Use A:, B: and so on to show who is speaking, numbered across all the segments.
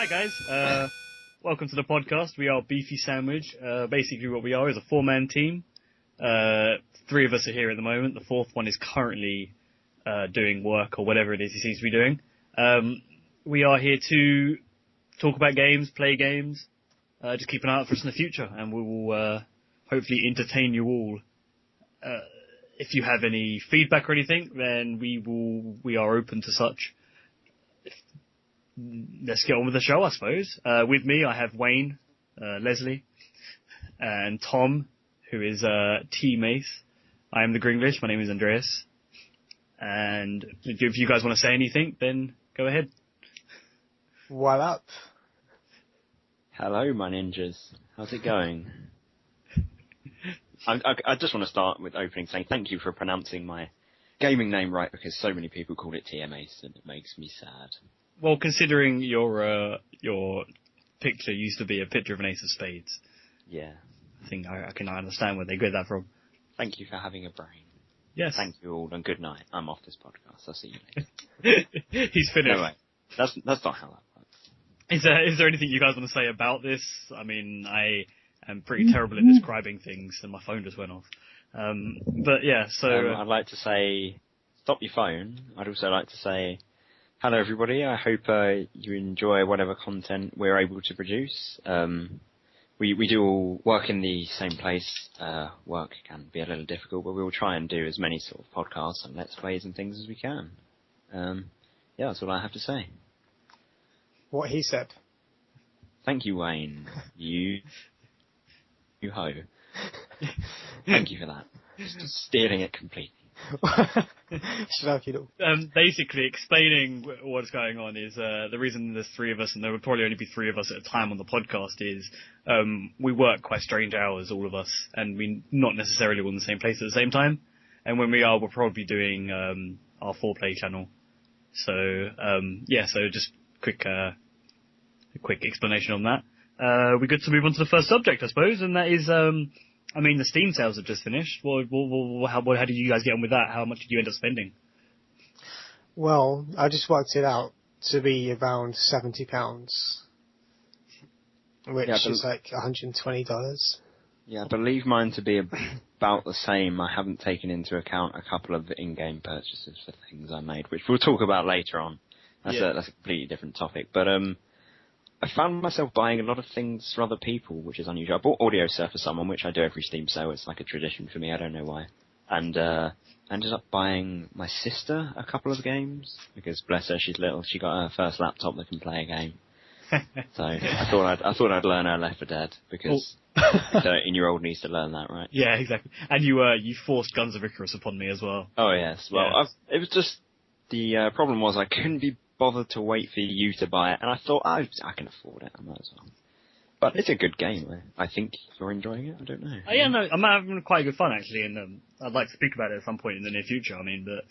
A: Right, guys. Welcome to the podcast. We are Beefy Sandwich. Basically, what we are is a four-man team. Three of us are here at the moment. The fourth one is currently doing work or whatever it is he seems to be doing. We are here to talk about games, play games. Just keep an eye out for us in the future, and we will hopefully entertain you all. If you have any feedback or anything, then we are open to such. Let's get on with the show, I suppose. With me, I have Wayne, Leslie, and Tom, who is teammate. I am the Gringlish. My name is Andreas. And if you guys want to say anything, then go ahead.
B: What up?
C: Hello, my ninjas. How's it going? I just want to start with opening saying thank you for pronouncing my gaming name right, because so many people call it TM Ace and it makes me sad.
A: Well, considering your picture used to be a picture of an ace of spades.
C: Yeah.
A: I think I can understand where they get that from.
C: Thank you for having a brain.
A: Yes.
C: Thank you all, and good night. I'm off this podcast. I'll see you later.
A: He's finished.
C: No way. That's not how that works.
A: Is there anything you guys want to say about this? I mean, I am pretty terrible at describing things, and my phone just went off. But yeah, so...
C: I'd like to say, stop your phone. I'd also like to say, hello everybody. I hope you enjoy whatever content we're able to produce. We do all work in the same place. Work can be a little difficult, but we will try and do as many sort of podcasts and let's plays and things as we can. Yeah, that's all I have to say.
B: What he said.
C: Thank you, Wayne. You ho. Thank you for that. Just stealing it completely.
A: Basically, explaining what's going on is the reason there's three of us, and there would probably only be three of us at a time on the podcast, is we work quite strange hours, all of us, and we're not necessarily all in the same place at the same time. And when we are, we're probably doing our 4-play channel. So yeah, so just a quick explanation on that. We're good to move on to the first subject, I suppose, and that is. I mean, the Steam sales have just finished. How did you guys get on with that? How much did you end up spending?
B: Well, I just worked it out to be around £70, which is like $120.
C: Yeah, I believe mine to be about the same. I haven't taken into account a couple of the in-game purchases for things I made, which we'll talk about later on. That's a completely different topic. But I found myself buying a lot of things for other people, which is unusual. I bought audio stuff for someone, which I do every Steam sale. It's like a tradition for me. I don't know why. And ended up buying my sister a couple of games, because bless her, she's little. She got her first laptop that can play a game. So I thought I'd learn her Left 4 Dead, because a 13-year-old needs to learn that, right?
A: Yeah, exactly. And you forced Guns of Icarus upon me as well.
C: Oh yes. Well, it was just the problem was I couldn't be bothered to wait for you to buy it, and I thought I can afford it. I might as well. But it's a good game. I think you're enjoying it. I don't know.
A: Yeah, no, I'm having quite good fun actually, and I'd like to speak about it at some point in the near future. I mean, but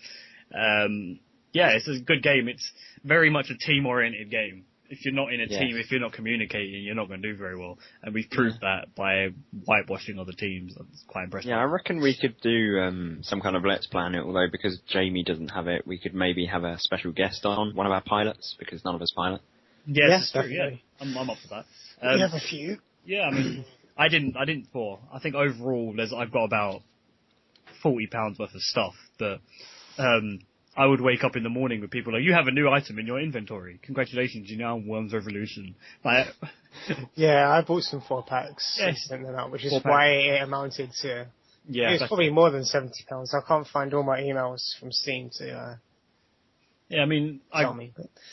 A: yeah, it's a good game. It's very much a team-oriented game. If you're not in a team, if you're not communicating, you're not going to do very well. And we've proved that by whitewashing other teams. That's quite impressive.
C: Yeah, I reckon we could do some kind of Let's Play on it, although because Jamie doesn't have it, we could maybe have a special guest on, one of our pilots, because none of us pilot.
A: Yes, that's true, yeah. I'm up for that.
B: We have a few.
A: Yeah, I mean, I think overall I've got about £40 worth of stuff that I would wake up in the morning with people like, you have a new item in your inventory. Congratulations, you now on Worms Revolution. Like,
B: yeah, I bought some 4-packs.
A: Yes.
B: Sent them out, which is why it amounted to...
A: Yeah,
B: it was probably more than £70. I can't find all my emails from Steam to...
A: yeah, I mean...
B: tell me.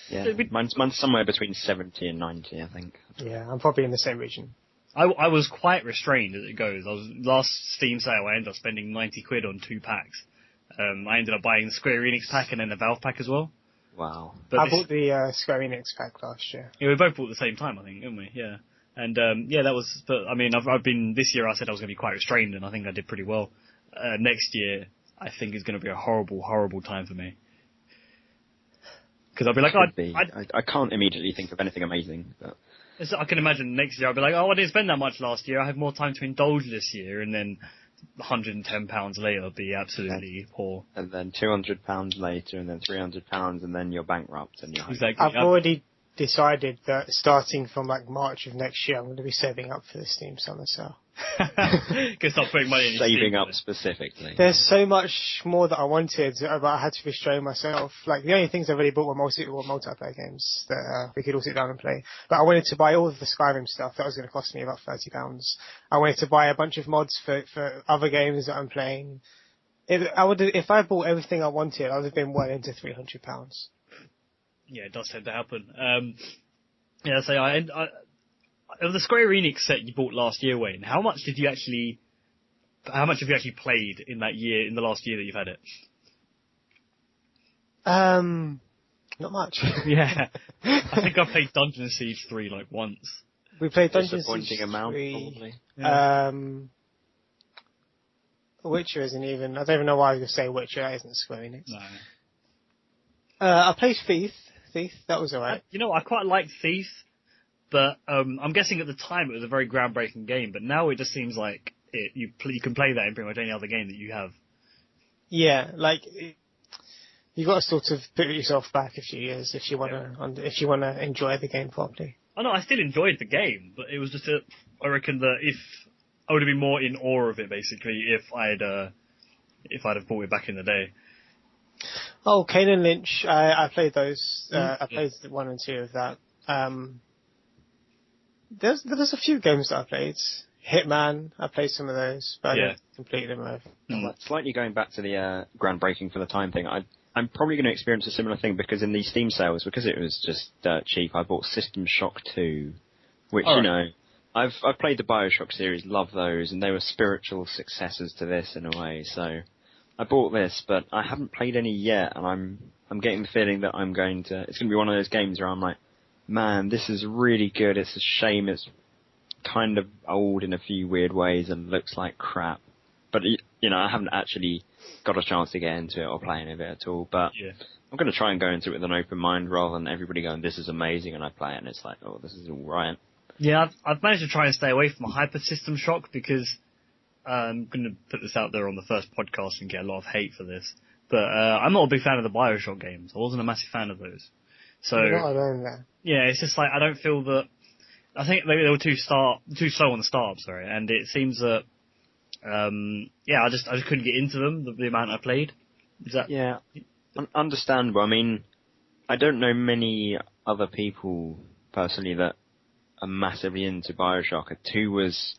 C: Yeah, mine's somewhere between 70 and 90, I think.
B: Yeah, I'm probably in the same region.
A: I was quite restrained as it goes. Last Steam sale, I ended up spending 90 quid on 2 packs. I ended up buying the Square Enix pack and then the Valve pack as well.
C: Wow.
B: But I bought the Square Enix pack last year.
A: Yeah, we both bought at the same time, I think, didn't we? Yeah. And, yeah, that was, but I mean, I've been, this year I said I was going to be quite restrained, and I think I did pretty well. Next year, I think is going to be a horrible, horrible time for me. Because I'll be like,
C: I can't immediately think of anything amazing, but...
A: I can imagine next year I'll be like, I didn't spend that much last year, I have more time to indulge this year, and then £110 later be absolutely poor.
C: And then £200 later, and then £300, and then you're bankrupt, and you're
A: exactly.
B: decided that starting from like March of next year, I'm going to be saving up for the Steam Summer Sale.
A: Can stop putting money in your
C: Saving
A: Steam,
C: up specifically.
B: There's so much more that I wanted, but I had to restrain myself. Like, the only things I really bought were multiplayer games that we could all sit down and play. But I wanted to buy all of the Skyrim stuff. That was going to cost me about £30. I wanted to buy a bunch of mods for other games that I'm playing. If I bought everything I wanted, I would have been well into £300.
A: Yeah, it does tend to happen. Yeah, so of the Square Enix set you bought last year, Wayne, how much have you actually played in the last year that you've had it?
B: Not much.
A: Yeah. I think I played Dungeon Siege 3 like once.
B: We played Dungeon
C: Disappointing
B: Siege
C: amount,
B: 3.
C: probably.
A: Yeah.
B: Witcher isn't even, I don't even know why I was going to say Witcher, that isn't Square Enix.
A: No.
B: I played Thief, that was alright.
A: I quite liked Thief, but I'm guessing at the time it was a very groundbreaking game, but now it just seems like you can play that in pretty much any other game that you have.
B: Yeah, like, you've got to sort of put yourself back a few years if you want to enjoy the game properly.
A: Oh no, I still enjoyed the game, but it was just I reckon that if I would have been more in awe of it basically if I'd have bought it back in the day.
B: Oh, Kane and Lynch, I played those. I played 1 and 2 of that. There's a few games that I played. Hitman, I played some of those, but I didn't complete them.
C: Slightly going back to the groundbreaking for the time thing, I'm probably going to experience a similar thing because in these Steam sales, because it was just dirt cheap, I bought System Shock 2, which, I've played the BioShock series, love those, and they were spiritual successors to this in a way, so I bought this, but I haven't played any yet, and I'm getting the feeling that it's going to be one of those games where I'm like, man, this is really good, it's a shame it's kind of old in a few weird ways and looks like crap. But, I haven't actually got a chance to get into it or play any of it at all, but I'm going to try and go into it with an open mind rather than everybody going, this is amazing, and I play it and it's like, oh, this is alright. Yeah,
A: I've managed to try and stay away from a Hyper System Shock because I'm going to put this out there on the first podcast and get a lot of hate for this. But I'm not a big fan of the BioShock games. I wasn't a massive fan of those. So
B: you're not alone there.
A: Yeah, it's just like I don't feel that. I think maybe they were too slow on the start. Sorry, and it seems that I just couldn't get into them. The amount I played. Is that
C: understandable? I mean, I don't know many other people personally that are massively into BioShock. 2 was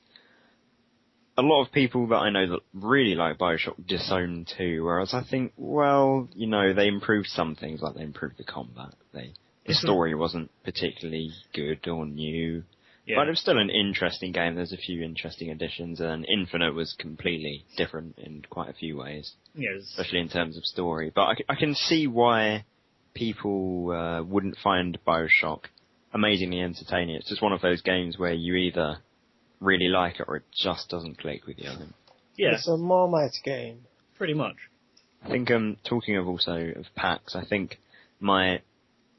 C: a lot of people that I know that really like BioShock disowned 2, whereas I think, well, they improved some things, like they improved the combat. The story wasn't particularly good or new, but it was still an interesting game. There's a few interesting additions, and Infinite was completely different in quite a few ways, especially in terms of story. But I can see why people wouldn't find BioShock amazingly entertaining. It's just one of those games where you either really like it or it just doesn't click with you.
A: Yeah,
B: it's a Marmite game,
A: pretty much.
C: I think talking of packs, I think my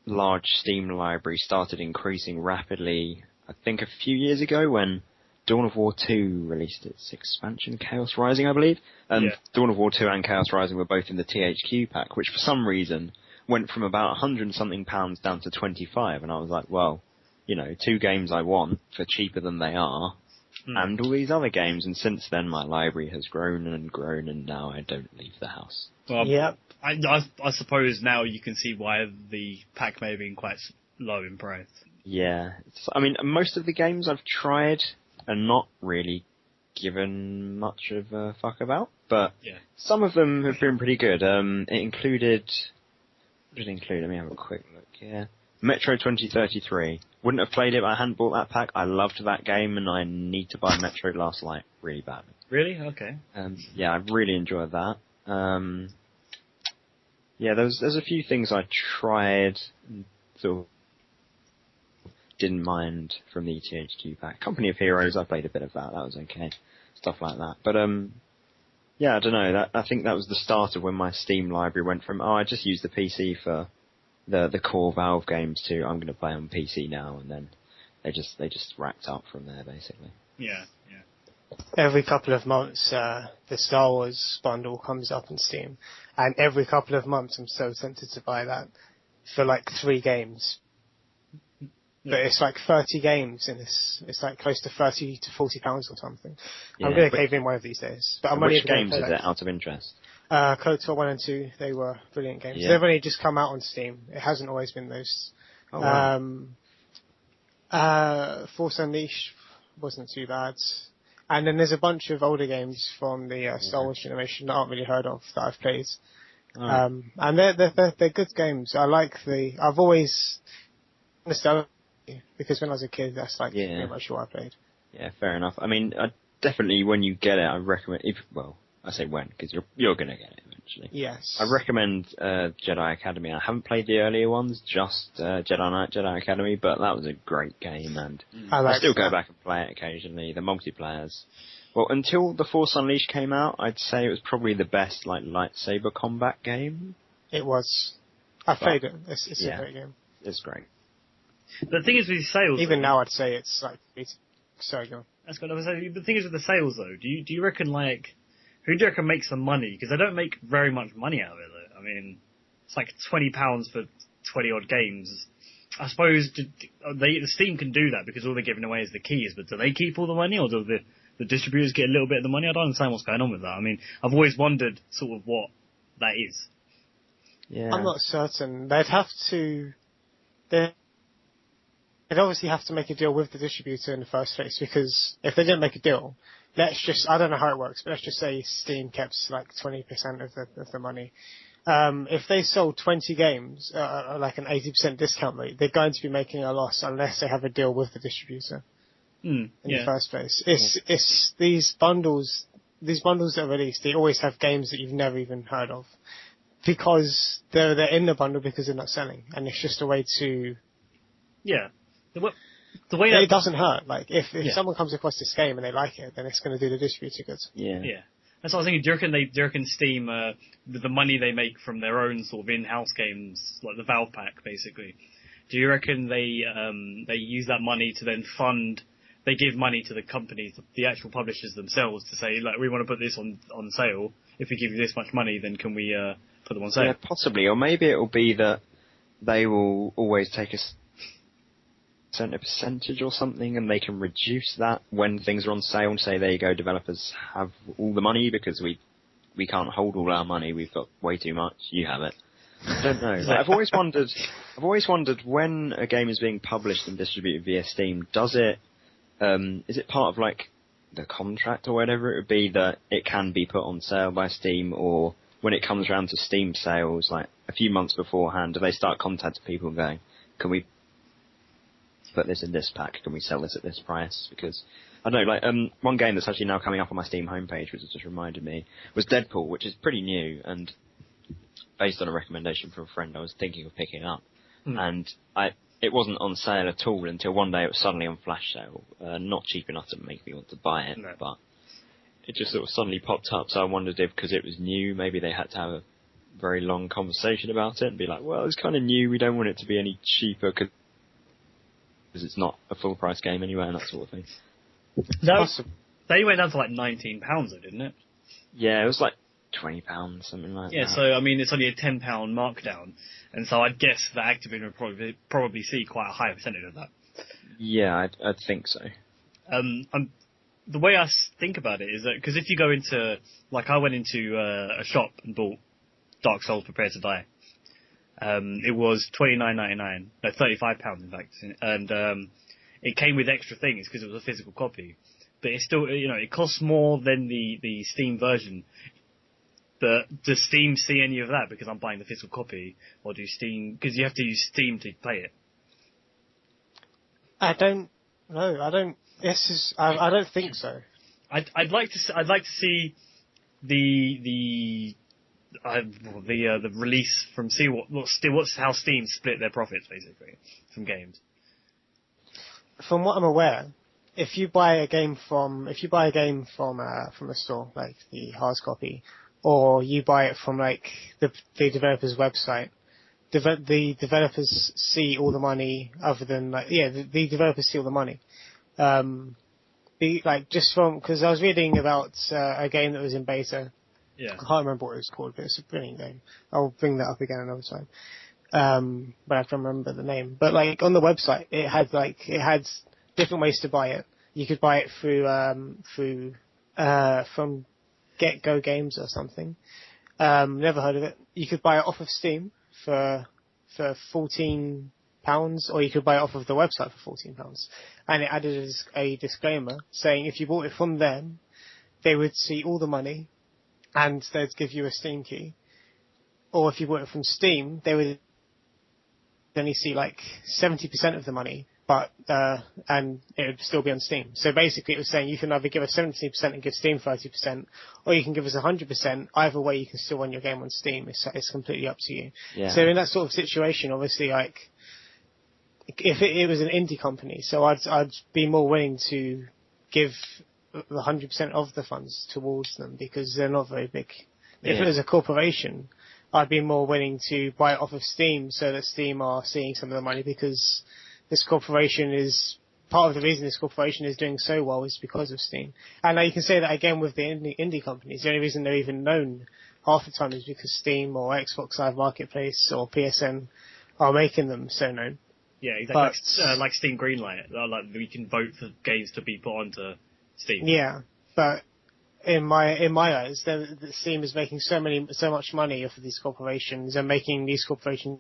C: large Steam library started increasing rapidly, I think a few years ago when Dawn of War 2 released its expansion, Chaos Rising, I believe. And Dawn of War 2 and Chaos Rising were both in the THQ pack, which for some reason went from about £100-something down to 25, and I was like, well, 2 games I want for cheaper than they are, and all these other games, and since then my library has grown and grown, and now I don't leave the house.
A: Well, I suppose now you can see why the pack may have been quite low in price.
C: Yeah. I mean, most of the games I've tried are not really given much of a fuck about, but some of them have been pretty good. It included... What did it include? Let me have a quick look here. Metro 2033. Wouldn't have played it if I hadn't bought that pack. I loved that game, and I need to buy Metro Last Light really badly.
A: Really? Okay.
C: I really enjoyed that. There's a few things I tried and sort of didn't mind from the THQ pack. Company of Heroes, I played a bit of that. That was okay. Stuff like that. But, I don't know. I think that was the start of when my Steam library went from, I just use the PC for the core Valve games to, I'm going to play on PC now, and then they just racked up from there, basically.
A: Yeah.
B: Every couple of months, the Star Wars bundle comes up on Steam, and every couple of months I'm so tempted to buy that for like 3 games. but it's like 30 games, and it's like close to 30 to 40 pounds or something.
C: Yeah,
B: I'm going to cave in one of these days. But I'm only
C: which
B: ever gonna
C: games
B: play,
C: is
B: like,
C: it, out of interest?
B: KOTOR 1 and 2, they were brilliant games.
C: Yeah.
B: They've only just come out on Steam. It hasn't always been those.
C: Oh, wow.
B: Force Unleashed wasn't too bad. And then there's a bunch of older games from the Star Wars generation that I haven't really heard of that I've played.
C: Oh.
B: And they're good games. I've always nostalgia, because when I was a kid, that's like pretty much what I played.
C: Yeah, fair enough. I mean, definitely when you get it, I recommend, I say when, because you're going to get it eventually.
B: Yes.
C: I recommend Jedi Academy. I haven't played the earlier ones, just Jedi Knight, Jedi Academy, but that was a great game, and I still go back and play it occasionally. The multiplayers. Well, until The Force Unleashed came out, I'd say it was probably the best like lightsaber combat game.
B: It was. I've played it. It's a great game.
C: It's great.
A: The thing is with sales...
B: Even now I'd say it's like... Sorry, go on.
A: That's what I was saying. The thing is with the sales, though, do you reckon, like... Who do you reckon makes the money? Because they don't make very much money out of it, though. I mean, it's like £20 for 20-odd games. I suppose the Steam can do that because all they're giving away is the keys, but do they keep all the money, or do the distributors get a little bit of the money? I don't understand what's going on with that. I mean, I've always wondered sort of what that is.
C: Yeah.
B: I'm not certain. They'd obviously have to make a deal with the distributor in the first place, because if they didn't make a deal, I don't know how it works, but let's just say Steam kept like 20% of the money. If they sold 20 games, like an 80% discount rate, they're going to be making a loss unless they have a deal with the distributor in the first place. It's these bundles that are released, they always have games that you've never even heard of, because they're in the bundle because they're not selling, and it's just a way to...
A: Yeah. The way
B: it doesn't hurt. Like, if someone comes across this game and they like it, then it's going to do the distributor good.
C: Yeah.
A: Yeah. That's what I was thinking. Do you reckon Steam, the money they make from their own sort of in-house games, like the Valve Pack, basically, do you reckon they use that money to then fund, they give money to the companies, the actual publishers themselves, to say, like, we want to put this on sale. If we give you this much money, then can we put them on sale?
C: Yeah, possibly. Or maybe it will be that they will always take a percentage or something, and they can reduce that when things are on sale and say, there you go, developers have all the money because we can't hold all our money, we've got way too much, you have it. I don't know. Like, I've always wondered when a game is being published and distributed via Steam, is it part of like the contract or whatever it would be that it can be put on sale by Steam, or when it comes around to Steam sales, like a few months beforehand, do they start contacting people going, can we put this in this pack, can we sell this at this price? Because, I don't know, like, one game that's actually now coming up on my Steam homepage, which has just reminded me, was Deadpool, which is pretty new, and based on a recommendation from a friend, I was thinking of picking up. And it wasn't on sale at all until one day it was suddenly on flash sale. Not cheap enough to make me want to buy it, but it just sort of suddenly popped up, so I wondered if, because it was new, maybe they had to have a very long conversation about it and be like, well, it's kind of new, we don't want it to be any cheaper, because it's not a full price game anyway, and that sort of thing.
A: They went down to like £19 though, didn't it?
C: Yeah, it was like £20, something like that.
A: Yeah, so I mean, it's only a £10 markdown, and so I'd guess that Activision would probably see quite a high percentage of that.
C: Yeah, I'd think so.
A: The way I think about it is that, because if you go into, like, I went into a shop and bought Dark Souls Prepare to Die. It was £29.99, no, £35 in fact, and it came with extra things because it was a physical copy. But it's still, it costs more than the Steam version. But does Steam see any of that because I'm buying the physical copy, or do Steam, because you have to use Steam to play it?
B: I don't know. I don't think so.
A: I'd like to see the release from, see how Steam split their profits basically from games.
B: From what I'm aware, if you buy a game from a store, like the hard copy, or you buy it from like the developer's website, the developers see all the money. Other than the developers see all the money. Because I was reading about a game that was in beta.
A: Yeah.
B: I can't remember what it was called, but it's a brilliant game. I'll bring that up again another time. but I have to remember the name. But like on the website, it had different ways to buy it. You could buy it through from Get Go Games or something. Never heard of it. You could buy it off of Steam for £14, or you could buy it off of the website for £14. And it added a disclaimer saying if you bought it from them, they would see all the money and they'd give you a Steam key. Or if you bought it from Steam, they would only see like 70% of the money, but and it would still be on Steam. So basically it was saying you can either give us 70% and give Steam 30%, or you can give us 100%. Either way, you can still run your game on Steam. It's completely up to you.
C: Yeah.
B: So in that sort of situation, obviously, like, if it was an indie company, so I'd be more willing to give 100% of the funds towards them because they're not very big.
C: Yeah.
B: If it was a corporation, I'd be more willing to buy it off of Steam so that Steam are seeing some of the money, because this corporation is part of the reason this corporation is doing so well is because of Steam. And now you can say that again with the indie companies. The only reason they're even known half the time is because Steam or Xbox Live Marketplace or PSN are making them so known.
A: Yeah, exactly. Like Steam Greenlight, like we can vote for games to be put onto Steam.
B: Yeah, but in my eyes, the Steam is making so much money off of these corporations and making these corporations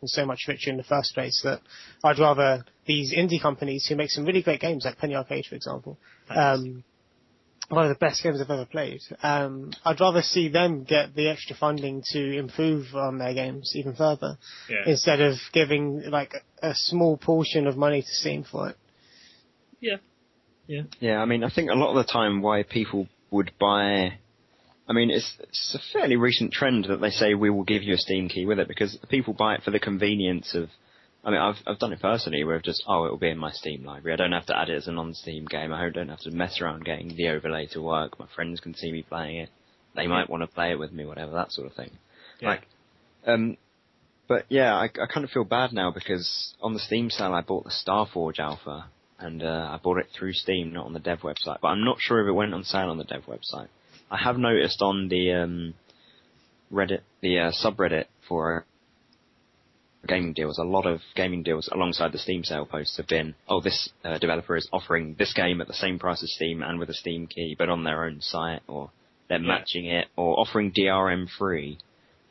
B: so much richer in the first place that I'd rather these indie companies who make some really great games, like Penny Arcade, for example, one of the best games I've ever played. I'd rather see them get the extra funding to improve on their games even further, instead of giving like a small portion of money to Steam for it.
A: Yeah. Yeah.
C: Yeah, I mean, I think a lot of the time why people would buy... I mean, it's a fairly recent trend that they say we will give you a Steam key with it, because people buy it for the convenience of... I mean, I've done it personally where I've just, it will be in my Steam library. I don't have to add it as a non-Steam game. I don't have to mess around getting the overlay to work. My friends can see me playing it. They might want to play it with me, whatever, that sort of thing.
A: Yeah.
C: But yeah, I kind of feel bad now because on the Steam sale I bought the Starforge Alpha, and I bought it through Steam, not on the dev website. But I'm not sure if it went on sale on the dev website. I have noticed on the Reddit, the subreddit for gaming deals, a lot of gaming deals alongside the Steam sale posts have been, this developer is offering this game at the same price as Steam and with a Steam key, but on their own site, or they're matching it, or offering DRM free.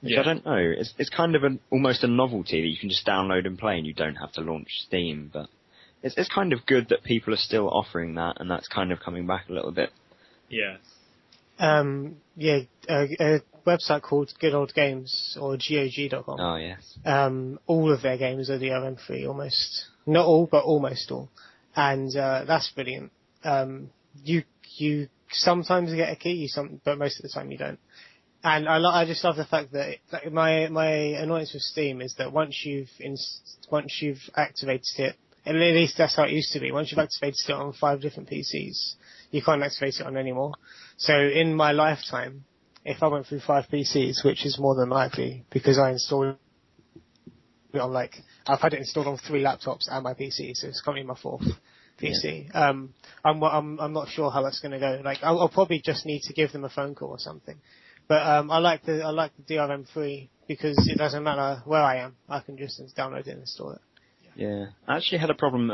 C: Which I don't know. It's kind of almost a novelty that you can just download and play, and you don't have to launch Steam. But it's kind of good that people are still offering that, and that's kind of coming back a little bit.
A: Yeah.
B: A website called Good Old Games, or GOG.com.
C: Oh, yes.
B: All of their games are DRM free, almost. Not all, but almost all. And that's brilliant. You sometimes get a key, but most of the time you don't. And I just love the fact that my annoyance with Steam is that once you've activated it, and at least that's how it used to be, once you've activated it on 5 different PCs, you can't activate it on anymore. So in my lifetime, if I went through 5 PCs, which is more than likely because I installed it on I've had it installed on 3 laptops and my PC, so it's currently my 4th PC.
C: Yeah.
B: I'm not sure how that's going to go. I'll probably just need to give them a phone call or something. But I like the DRM free because it doesn't matter where I am. I can just download it and install it.
C: Yeah, I actually had a problem.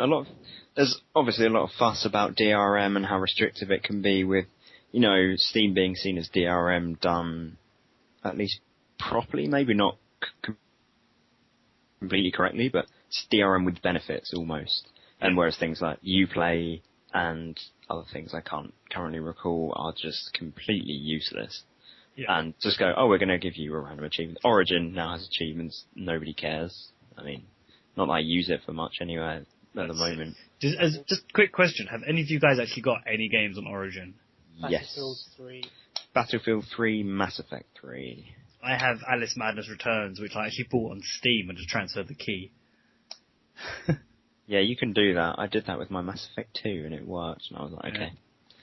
C: There's obviously a lot of fuss about DRM and how restrictive it can be with, Steam being seen as DRM done at least properly, maybe not completely correctly, but it's DRM with benefits almost. And whereas things like Uplay and other things I can't currently recall are just completely useless. Yeah. And just go, we're going to give you a random achievement. Origin now has achievements, nobody cares. I mean, not that I use it for much anyway at the moment.
A: Just a quick question, have any of you guys actually got any games on Origin?
C: Yes.
B: Battlefield 3.
C: Battlefield 3, Mass Effect 3.
A: I have Alice Madness Returns, which I actually bought on Steam and just transferred the key.
C: Yeah, you can do that. I did that with my Mass Effect 2 and it worked, and I was like, okay.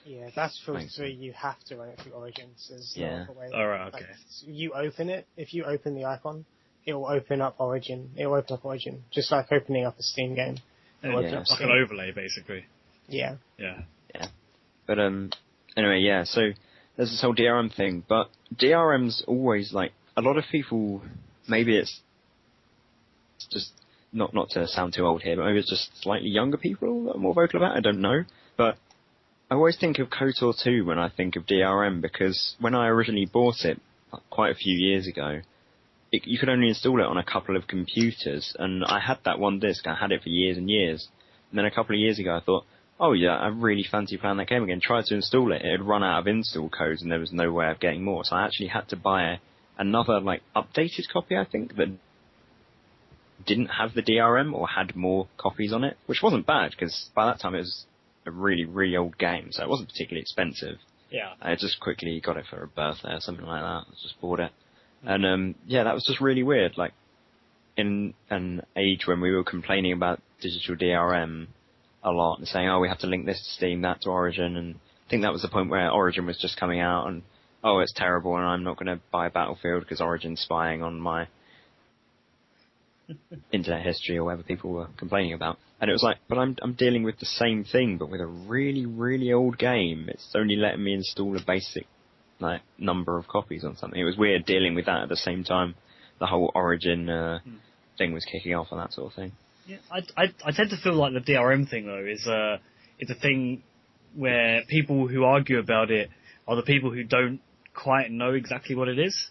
B: Yeah, Battlefield 3, you have to run it through Origins. There's no other way.
A: Alright, okay.
B: You open it, if you open the icon, it will open up Origin. It will open up Origin, just like opening up a Steam game.
A: It's like an overlay, basically.
B: Yeah.
A: Yeah.
C: Yeah. But, anyway, so there's this whole DRM thing, but DRM's always, a lot of people, maybe it's just not to sound too old here, but maybe it's just slightly younger people that are more vocal about it, I don't know. But I always think of KOTOR 2 when I think of DRM, because when I originally bought it, quite a few years ago, you could only install it on a couple of computers, and I had that one disc, I had it for years and years. And then a couple of years ago I thought, oh yeah, I really fancy playing that game again. Tried to install it, it had run out of install codes and there was no way of getting more, so I actually had to buy another, updated copy, I think, that didn't have the DRM or had more copies on it, which wasn't bad, because by that time it was a really, really old game, so it wasn't particularly expensive.
A: Yeah.
C: I just quickly got it for a birthday or something like that. I just bought it. And, that was just really weird. In an age when we were complaining about digital DRM a lot and saying, oh, we have to link this to Steam, that to Origin, and I think that was the point where Origin was just coming out and, oh, it's terrible and I'm not going to buy Battlefield because Origin's spying on my internet history or whatever people were complaining about. And it was like, but I'm dealing with the same thing, but with a really, really old game. It's only letting me install a basic number of copies on something. It was weird dealing with that at the same time the whole Origin thing was kicking off and that sort of thing.
A: Yeah, I tend to feel like the DRM thing though is a thing where people who argue about it are the people who don't quite know exactly what it is.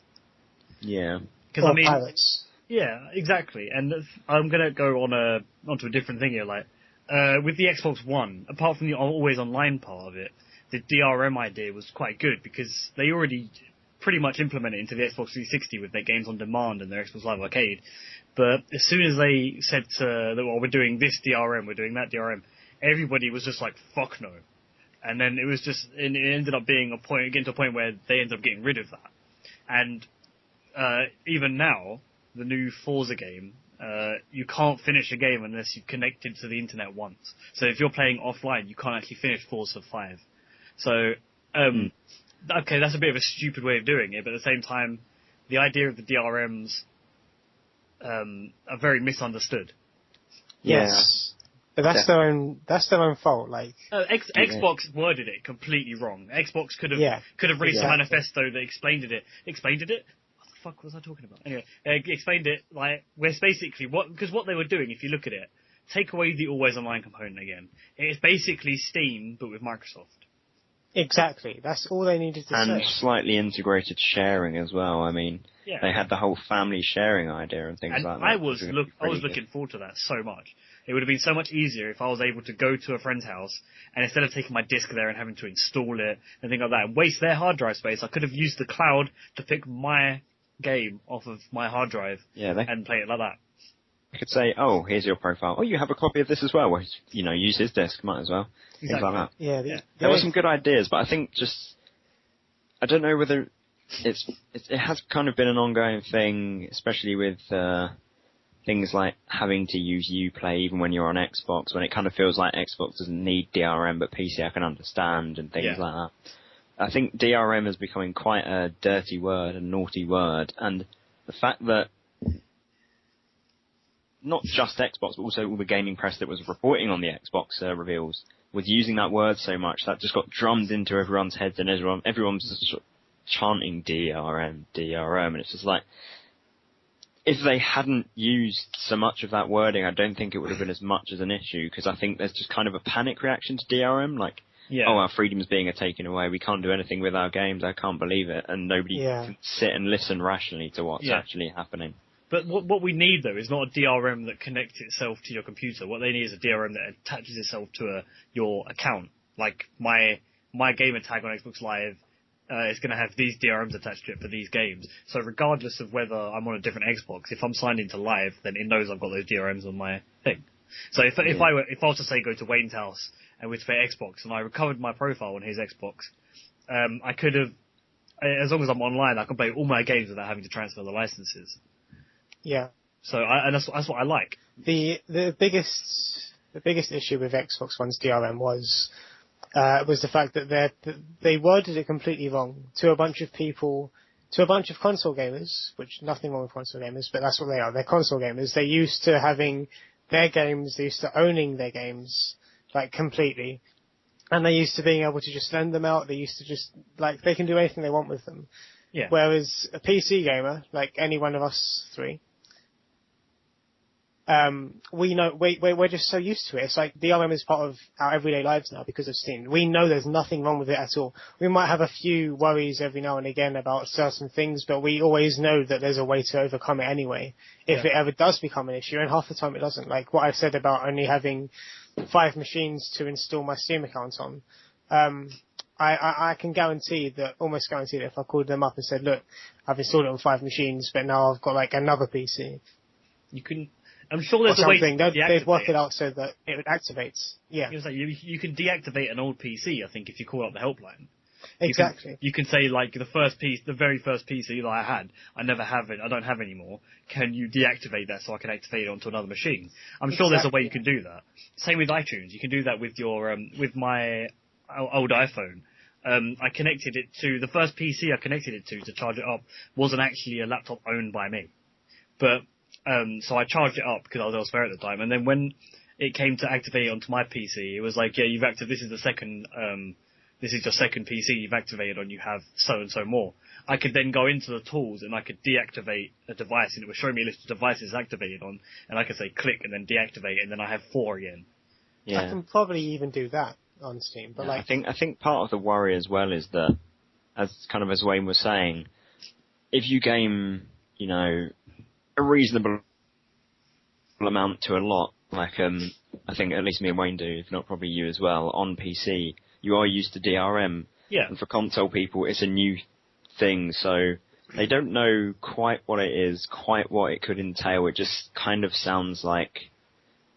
C: Yeah.
A: Because I mean,
B: pirates.
A: Yeah, exactly. And I'm gonna go onto a different thing here. With the Xbox One, apart from the always online part of it, the DRM idea was quite good because they already pretty much implemented it into the Xbox 360 with their games on demand and their Xbox Live Arcade. But as soon as they said well, we're doing this DRM, we're doing that DRM, everybody was just like, fuck no. And then it ended up getting to a point where they ended up getting rid of that. And even now, the new Forza game, you can't finish a game unless you connected to the internet once. So if you're playing offline, you can't actually finish Forza 5. So, okay, that's a bit of a stupid way of doing it, but at the same time, the idea of the DRMs are very misunderstood.
B: Yes. But that's their own fault.
A: Xbox worded it completely wrong. Xbox could have released a manifesto that explained it. Explained it? What the fuck was I talking about? Anyway, explained it where it's basically because what they were doing, if you look at it, take away the always online component again. It's basically Steam but with Microsoft.
B: Exactly. That's all they needed to say.
C: And slightly integrated sharing as well. I mean, they had the whole family sharing idea and things like that.
A: I was looking forward to that so much. It would have been so much easier if I was able to go to a friend's house and instead of taking my disc there and having to install it and things like that and waste their hard drive space, I could have used the cloud to pick my game off of my hard drive and play it like that.
C: I could say, oh, here's your profile. Oh, you have a copy of this as well. Well, use his disc, might as well.
A: Exactly.
C: Things like that.
B: Yeah,
C: there were some good ideas, but I think I don't know whether it has kind of been an ongoing thing, especially with things like having to use Uplay even when you're on Xbox, when it kind of feels like Xbox doesn't need DRM, but PC I can understand and things like that. I think DRM is becoming quite a dirty word, a naughty word, and the fact that not just Xbox, but also all the gaming press that was reporting on the Xbox reveals was using that word so much that just got drummed into everyone's heads, and everyone's just sort of chanting DRM, and it's just like, if they hadn't used so much of that wording, I don't think it would have been as much as an issue, because I think there's just kind of a panic reaction to DRM, oh, our freedoms being taken away, we can't do anything with our games, I can't believe it, and nobody can sit and listen rationally to what's actually happening.
A: But what we need, though, is not a DRM that connects itself to your computer. What they need is a DRM that attaches itself to your account. Like, my gamer tag on Xbox Live is going to have these DRMs attached to it for these games. So regardless of whether I'm on a different Xbox, if I'm signed into Live, then it knows I've got those DRMs on my thing. So if I was to say go to Wayne's house and we'd play Xbox and I recovered my profile on his Xbox, I could have, as long as I'm online, I can play all my games without having to transfer the licenses.
B: Yeah. So
A: that's what I like.
B: The biggest issue with Xbox One's DRM was the fact that they worded it completely wrong to a bunch of people, to a bunch of console gamers, which nothing wrong with console gamers, but that's what they are. They're console gamers. They're used to having their games, they're used to owning their games, completely. And they're used to being able to just lend them out. They're used to just, they can do anything they want with them.
A: Yeah.
B: Whereas a PC gamer, like any one of us three, we know we're just so used to it. It's like DRM is part of our everyday lives now because of Steam. We know there's nothing wrong with it at all. We might have a few worries every now and again about certain things, but we always know that there's a way to overcome it anyway, if it ever does become an issue, and half the time it doesn't. Like what I said about only having 5 machines to install my Steam account on. I can almost guarantee that if I called them up and said, look, I've installed it on 5 machines, but now I've got like another PC.
A: I'm sure there's a way to
B: they'd work it out so that it activates. Yeah.
A: You can deactivate an old PC, I think, if you call up the helpline.
B: Exactly.
A: You can say, like, the very first PC that I had, I don't have anymore. Can you deactivate that so I can activate it onto another machine? I'm sure there's a way you can do that. Same with iTunes. You can do that with your, with my old iPhone. I connected it to, the first PC I connected it to charge it up wasn't actually a laptop owned by me. But, so I charged it up because I was elsewhere at the time, and then when it came to activate it onto my PC, it was like, yeah, this is your second PC you've activated on, you have so and so more. I could then go into the tools and I could deactivate a device, and it would show me a list of devices activated on, and I could say click and then deactivate, and then I have 4 again.
B: Yeah. I can probably even do that on Steam, but
C: I think part of the worry as well is that, as Wayne was saying, if you game, a reasonable amount to a lot, like I think at least me and Wayne do, if not probably you as well, on PC, you are used to DRM.
A: Yeah.
C: And for console people, it's a new thing, so they don't know quite what it is, quite what it could entail. It just kind of sounds like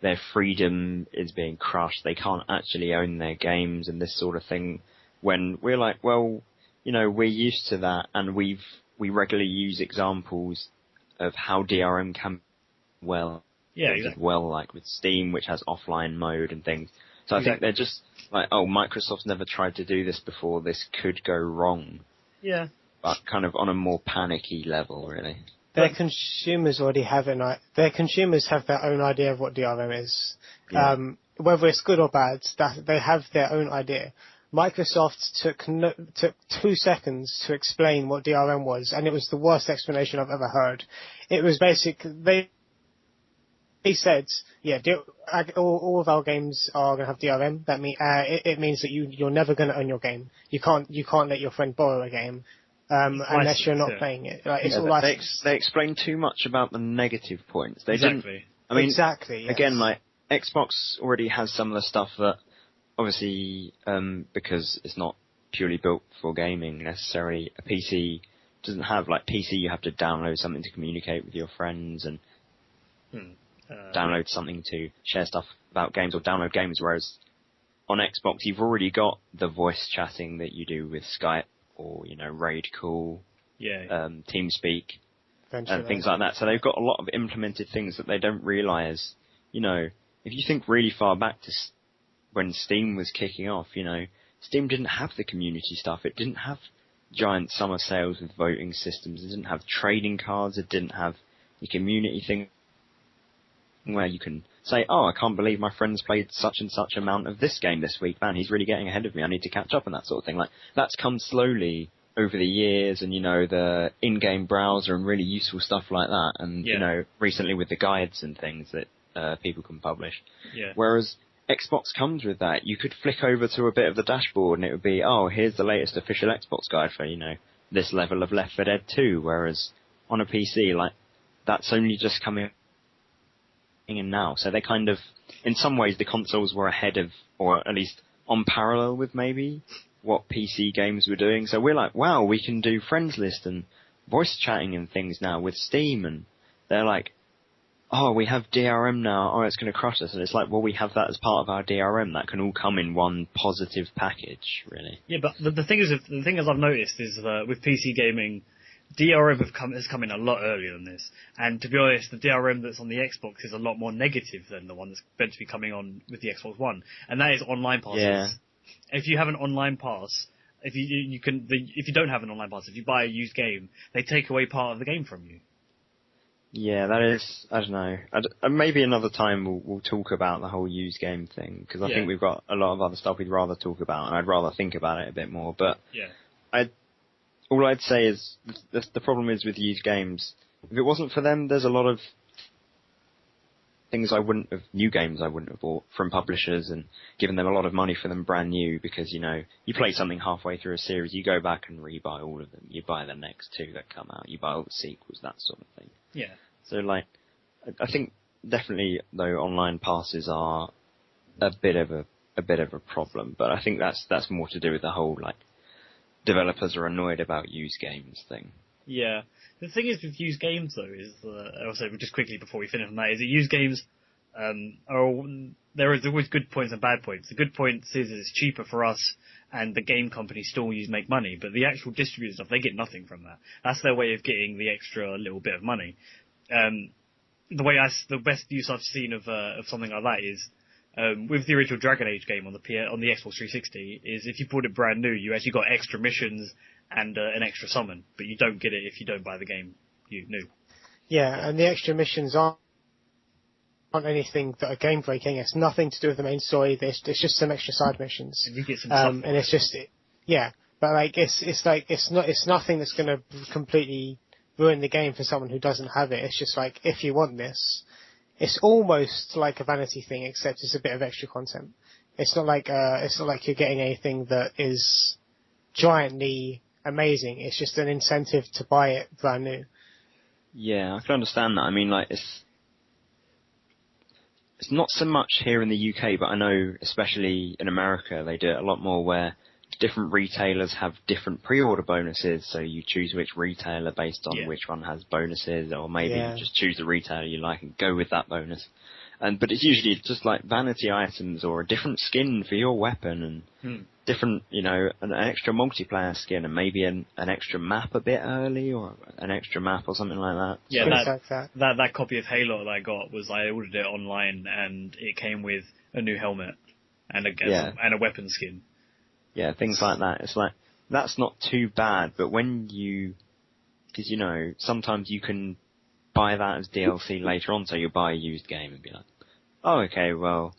C: their freedom is being crushed. They can't actually own their games and this sort of thing. When we're like, well, we're used to that, and we regularly use examples of how DRM can like with Steam, which has offline mode and things. So I think they're just like, oh, Microsoft's never tried to do this before, this could go wrong.
B: Yeah.
C: But kind of on a more panicky level, really.
B: Their consumers already have their consumers have their own idea of what DRM is. Yeah. Whether it's good or bad, they have their own idea. Microsoft took 2 seconds to explain what DRM was, and it was the worst explanation I've ever heard. It was they said, yeah, all of our games are going to have DRM. That it means that you're never going to own your game. You can't let your friend borrow a game unless you're not playing it. Like, it's all licensed.
C: They explained too much about the negative points. They
A: didn't.
C: I mean,
B: exactly. Yes.
C: Again, like Xbox already has some of the stuff that, obviously, because it's not purely built for gaming necessarily, a PC doesn't have. Like PC, you have to download something to communicate with your friends and download something to share stuff about games or download games. Whereas on Xbox, you've already got the voice chatting that you do with Skype or Raid Call, TeamSpeak, and things like that. So they've got a lot of implemented things that they don't realise. If you think really far back to when Steam was kicking off, Steam didn't have the community stuff. It didn't have giant summer sales with voting systems. It didn't have trading cards. It didn't have the community thing where you can say, oh, I can't believe my friend's played such and such amount of this game this week. Man, he's really getting ahead of me. I need to catch up and that sort of thing. Like, that's come slowly over the years, and, the in-game browser and really useful stuff like that. And, recently with the guides and things that people can publish.
A: Yeah.
C: Whereas Xbox comes with that. You could flick over to a bit of the dashboard and it would be, oh, here's the latest official Xbox guide for, this level of Left 4 Dead 2. Whereas on a PC, like, that's only just coming in now. So they kind of, in some ways, the consoles were ahead of, or at least on parallel with maybe what PC games were doing. So we're like, wow, we can do friends list and voice chatting and things now with Steam. And they're like, oh, we have DRM now. Oh, it's going to crush us. And it's like, well, we have that as part of our DRM. That can all come in one positive package, really.
A: Yeah, but the thing is I've noticed is that with PC gaming, DRM has come in a lot earlier than this. And to be honest, the DRM that's on the Xbox is a lot more negative than the one that's meant to be coming on with the Xbox One. And that is online passes. Yeah. If you have an online pass, if you don't have an online pass, if you buy a used game, they take away part of the game from you.
C: Yeah, that is, I don't know. Maybe another time we'll talk about the whole used game thing, because I think we've got a lot of other stuff we'd rather talk about, and I'd rather think about it a bit more. But all I'd say is the problem is with used games. If it wasn't for them, there's a lot of new games I wouldn't have bought from publishers and given them a lot of money for them brand new because, you know, you play something halfway through a series, you go back and rebuy all of them. You buy the next 2 that come out, you buy all the sequels, that sort of thing.
A: Yeah.
C: So, like, I think definitely, though, online passes are a bit of a problem, but I think that's more to do with the whole, like, developers are annoyed about used games thing.
A: Yeah. The thing is with used games, though, is also just quickly before we finish on that, is that used games there is always good points and bad points. The good points is it's cheaper for us, and the game companies still make money, but the actual distributors stuff, they get nothing from that. That's their way of getting the extra little bit of money. The best use I've seen of something like that is with the original Dragon Age game on the Xbox 360. Is if you bought it brand new, you actually got extra missions and an extra summon, but you don't get it if you don't buy the game new.
B: Yeah, and the extra missions aren't anything that are game breaking. It's nothing to do with the main story. It's just some extra side missions.
A: And you get some stuff.
B: And it's just but like it's nothing that's going to completely ruin the game for someone who doesn't have it. It's just like, if you want this, it's almost like a vanity thing, except it's a bit of extra content. It's not like you're getting anything that is giantly amazing. It's just an incentive to buy it brand new.
C: Yeah, I can understand that. I mean, like, it's not so much here in the UK, but I know especially in America they do it a lot more, where different retailers have different pre-order bonuses, so you choose which retailer based on which one has bonuses, or maybe you just choose the retailer you like and go with that bonus. But it's usually just like vanity items or a different skin for your weapon and different, you know, an extra multiplayer skin and maybe an extra map a bit early or an extra map or something like that.
A: Yeah,
B: So
A: that copy of Halo that I got I ordered it online and it came with a new helmet and a weapon skin.
C: Yeah, things like that. It's like, that's not too bad, but because, you know, sometimes you can buy that as DLC later on, so you'll buy a used game and be like, oh, okay, well,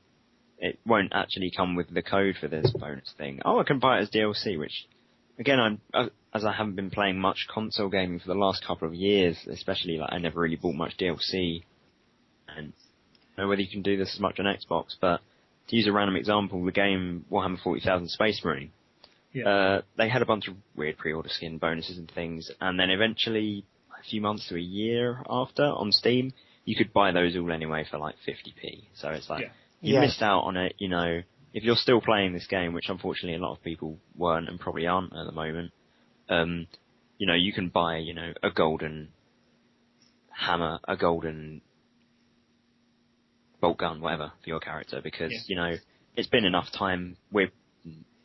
C: it won't actually come with the code for this bonus thing. Oh, I can buy it as DLC, which, again, as I haven't been playing much console gaming for the last couple of years, especially, like, I never really bought much DLC, and I don't know whether you can do this as much on Xbox, but to use a random example, the game Warhammer 40,000 Space Marine, they had a bunch of weird pre-order skin bonuses and things, and then eventually, a few months to a year after, on Steam, you could buy those all anyway for like 50p. So it's like, you missed out on it, you know. If you're still playing this game, which unfortunately a lot of people weren't and probably aren't at the moment, you know, you can buy, you know, a golden hammer, a golden bolt gun, whatever, for your character, because, you know, it's been enough time where,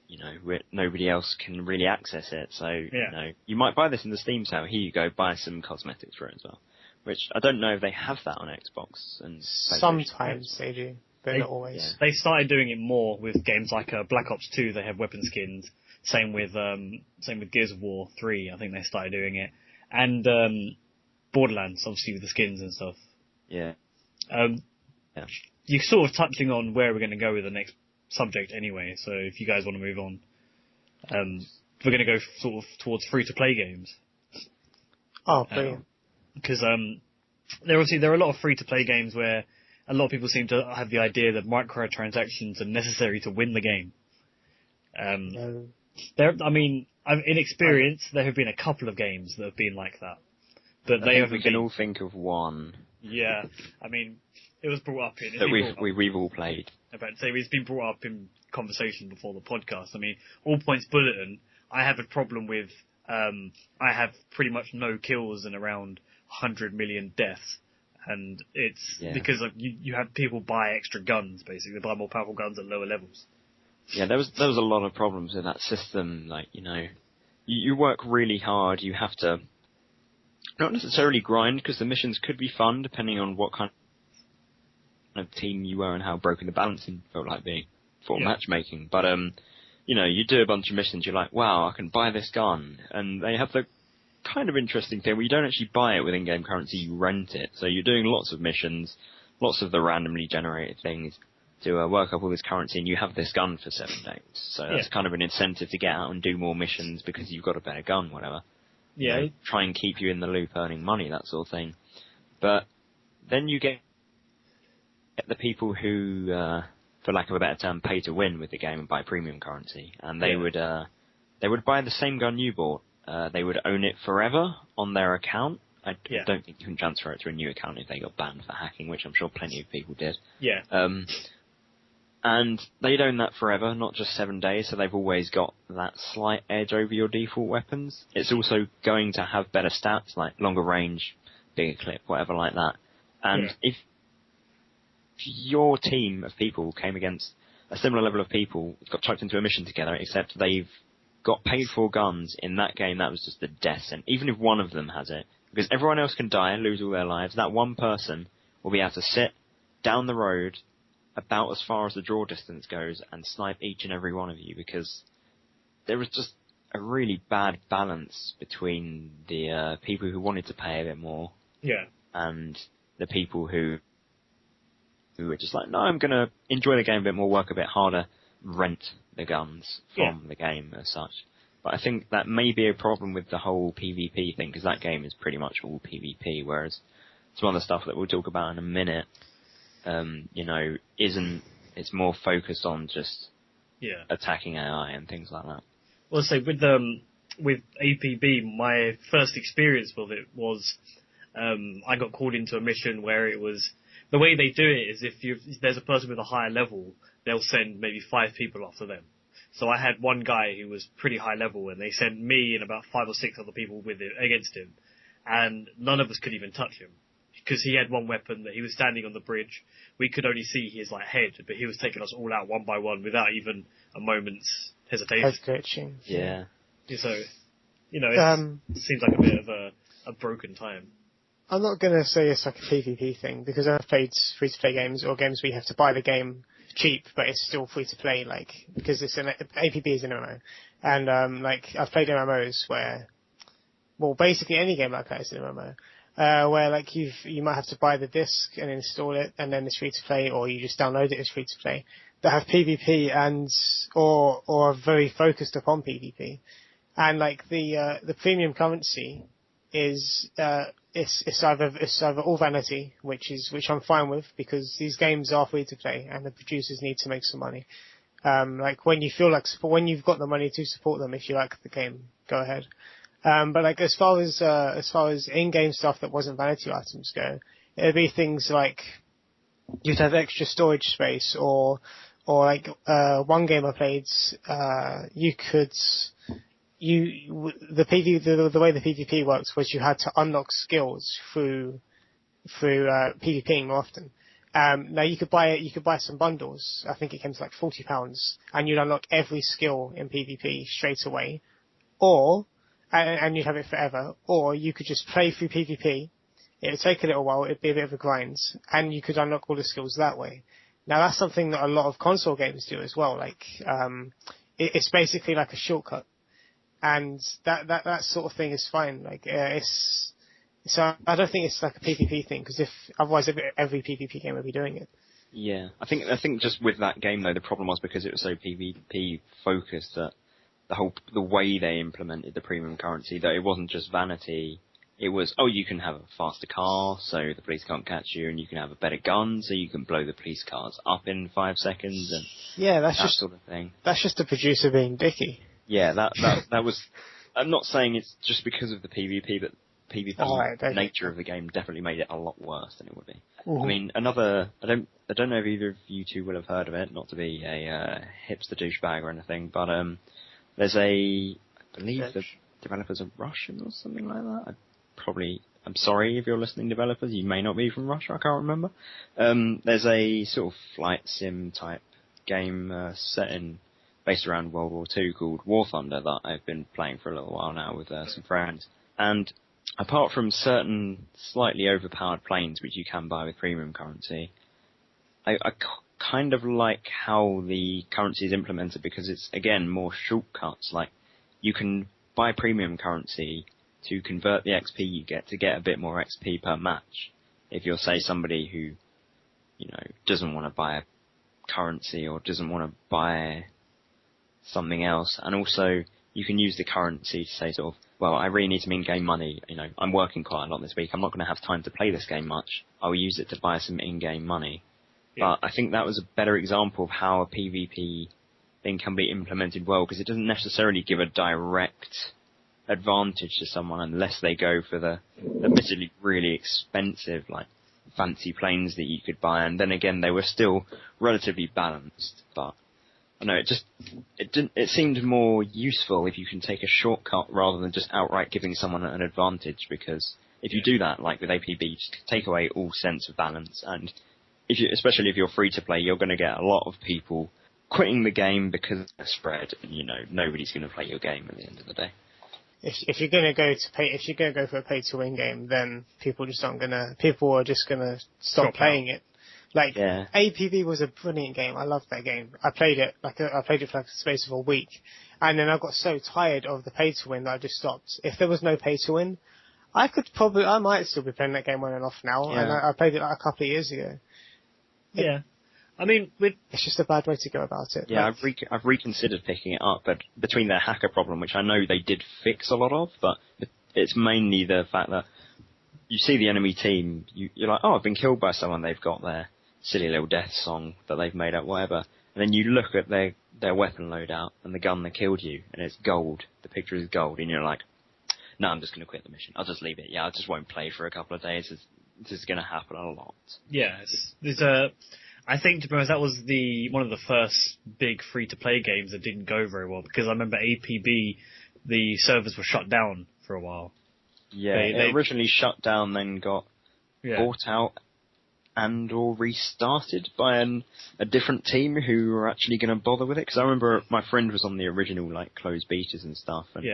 C: you know, where nobody else can really access it, so, you know, you might buy this in the Steam sale, here you go, buy some cosmetics for it as well. Which, I don't know if they have that on Xbox and
B: sometimes they do, but not always.
A: Yeah. They started doing it more with games like Black Ops 2, they have weapon skins, same with Gears of War 3, I think they started doing it, and Borderlands, obviously, with the skins and stuff.
C: Yeah.
A: You're sort of touching on where we're going to go with the next subject anyway, so if you guys want to move on. We're going to go sort of towards free-to-play games.
B: Oh, brilliant.
A: Because there are a lot of free-to-play games where a lot of people seem to have the idea that microtransactions are necessary to win the game.
B: No.
A: In experience, there have been a couple of games that have been like that. But
C: we can all think of one.
A: Yeah, I mean, it was brought up in...
C: That we've all played.
A: I'm about to say, it's been brought up in conversation before the podcast. I mean, All Points Bulletin, I have a problem with... I have pretty much no kills and around 100 million deaths. And it's because you have people buy extra guns, basically. They buy more powerful guns at lower levels.
C: Yeah, there was a lot of problems with that system. Like, you know, you work really hard. You have to not necessarily grind, because the missions could be fun depending on what kind of team you were and how broken the balancing felt like being for matchmaking. But you know, you do a bunch of missions. You're like, wow, I can buy this gun, and they have the kind of interesting thing where you don't actually buy it with in-game currency, you rent it. So you're doing lots of missions, lots of the randomly generated things to work up all this currency, and you have this gun for 7 days. So that's kind of an incentive to get out and do more missions because you've got a better gun, whatever.
A: Yeah.
C: You know, try and keep you in the loop earning money, that sort of thing. But then you get the people who, for lack of a better term, pay to win with the game and buy premium currency, and they would buy the same gun you bought. They would own it forever on their account. I don't think you can transfer it to a new account if they got banned for hacking, which I'm sure plenty of people did.
A: Yeah.
C: And they'd own that forever, not just 7 days, so they've always got that slight edge over your default weapons. It's also going to have better stats, like longer range, bigger clip, whatever like that. And if your team of people came against a similar level of people, got chucked into a mission together, except they've got paid for guns in that game, that was just a death sentence. Even if one of them has it, because everyone else can die and lose all their lives, that one person will be able to sit down the road about as far as the draw distance goes and snipe each and every one of you, because there was just a really bad balance between the people who wanted to pay a bit more and the people who were just like, no, I'm going to enjoy the game a bit more, work a bit harder, rent the guns from the game as such. But I think that may be a problem with the whole PvP thing, because that game is pretty much all PvP, whereas some other stuff that we'll talk about in a minute, it's more focused on just attacking AI and things like that.
A: Well, say with APB, my first experience with it was I got called into a mission where it was, the way they do it is if there's a person with a higher level, they'll send maybe 5 people after them. So I had one guy who was pretty high level, and they sent me and about 5 or 6 other people against him, and none of us could even touch him because he had one weapon that he was standing on the bridge. We could only see his head, but he was taking us all out one by one without even a moment's hesitation.
B: Yeah.
A: So, it seems like a bit of a broken time.
B: I'm not going to say it's like a PvP thing, because I've played free-to-play games or games where you have to buy the game cheap, but it's still free-to-play, because it's APB is an MMO. And, I've played MMOs where, well, basically any game like that is an MMO, where, you might have to buy the disc and install it, and then it's free-to-play, or you just download it as free-to-play, that have PvP or are very focused upon PvP. And, the premium currency is, it's either all vanity, which I'm fine with, because these games are free to play and the producers need to make some money. When you feel when you've got the money to support them, if you like the game, go ahead. But as far as in-game stuff that wasn't vanity items go, it'd be things like you'd have extra storage space, or one game I played, the way the PvP works was you had to unlock skills through PvPing more often. Now you could buy some bundles. I think it came to £40, and you'd unlock every skill in PvP straight away, and you'd have it forever. Or you could just play through PvP. It would take a little while. It'd be a bit of a grind, and you could unlock all the skills that way. Now that's something that a lot of console games do as well. It's basically like a shortcut. And that sort of thing is fine. So I don't think it's like a PvP thing, because otherwise every PvP game would be doing it.
C: Yeah, I think just with that game though, the problem was because it was so PvP focused that the way they implemented the premium currency, that it wasn't just vanity. It was, you can have a faster car, so the police can't catch you, and you can have a better gun, so you can blow the police cars up in 5 seconds, and that sort of thing.
B: That's just the producer being dicky.
C: Yeah, that was. I'm not saying it's just because of the PvP, but PvP nature of the game definitely made it a lot worse than it would be. Mm-hmm. I mean, I don't know if either of you two will have heard of it, not to be a hipster douchebag or anything, but there's I believe the developers are Russian or something like that. I'm sorry if you're listening, developers, you may not be from Russia, I can't remember. There's a sort of flight sim type game based around World War II called War Thunder that I've been playing for a little while now with some friends. And apart from certain slightly overpowered planes, which you can buy with premium currency, I kind of like how the currency is implemented, because it's, again, more shortcuts. You can buy premium currency to convert the XP you get to get a bit more XP per match. If you're, say, somebody who, doesn't want to buy a currency or doesn't want to buy something else. And also, you can use the currency to say sort of, well, I really need some in-game money. I'm working quite a lot this week. I'm not going to have time to play this game much. I'll use it to buy some in-game money. But I think that was a better example of how a PvP thing can be implemented well, because it doesn't necessarily give a direct advantage to someone unless they go for the admittedly really expensive, like, fancy planes that you could buy, and then again they were still relatively balanced. But I know it seemed more useful if you can take a shortcut rather than just outright giving someone an advantage, because if you do that, like with APB, just take away all sense of balance, and especially if you're free to play, you're going to get a lot of people quitting the game because of the spread, and nobody's going to play your game at the end of the day.
B: If you're going to go for a pay to win game, then people are just gonna stop playing it. Like, APB was a brilliant game. I loved that game. I played it for like the space of a week, and then I got so tired of the pay to win that I just stopped. If there was no pay to win, I might still be playing that game on and off now, and I played it like a couple of years ago.
A: I mean,
B: it's just a bad way to go about it.
C: Yeah, I've reconsidered picking it up, but between their hacker problem, which I know they did fix a lot of, but it's mainly the fact that you see the enemy team, you're like, oh, I've been killed by someone, they've got their silly little death song that they've made up, whatever, and then you look at their weapon loadout and the gun that killed you, and it's gold, the picture is gold, and you're like, no, I'm just going to quit the mission, I'll just leave it, I just won't play for a couple of days, this is going to happen a lot.
A: Yeah, I think, to be honest, that was one of the first big free-to-play games that didn't go very well, because I remember APB, the servers were shut down for a while.
C: Yeah, they originally shut down, then got bought out and/or restarted by a different team who were actually going to bother with it, because I remember my friend was on the original, like, closed betas and stuff, and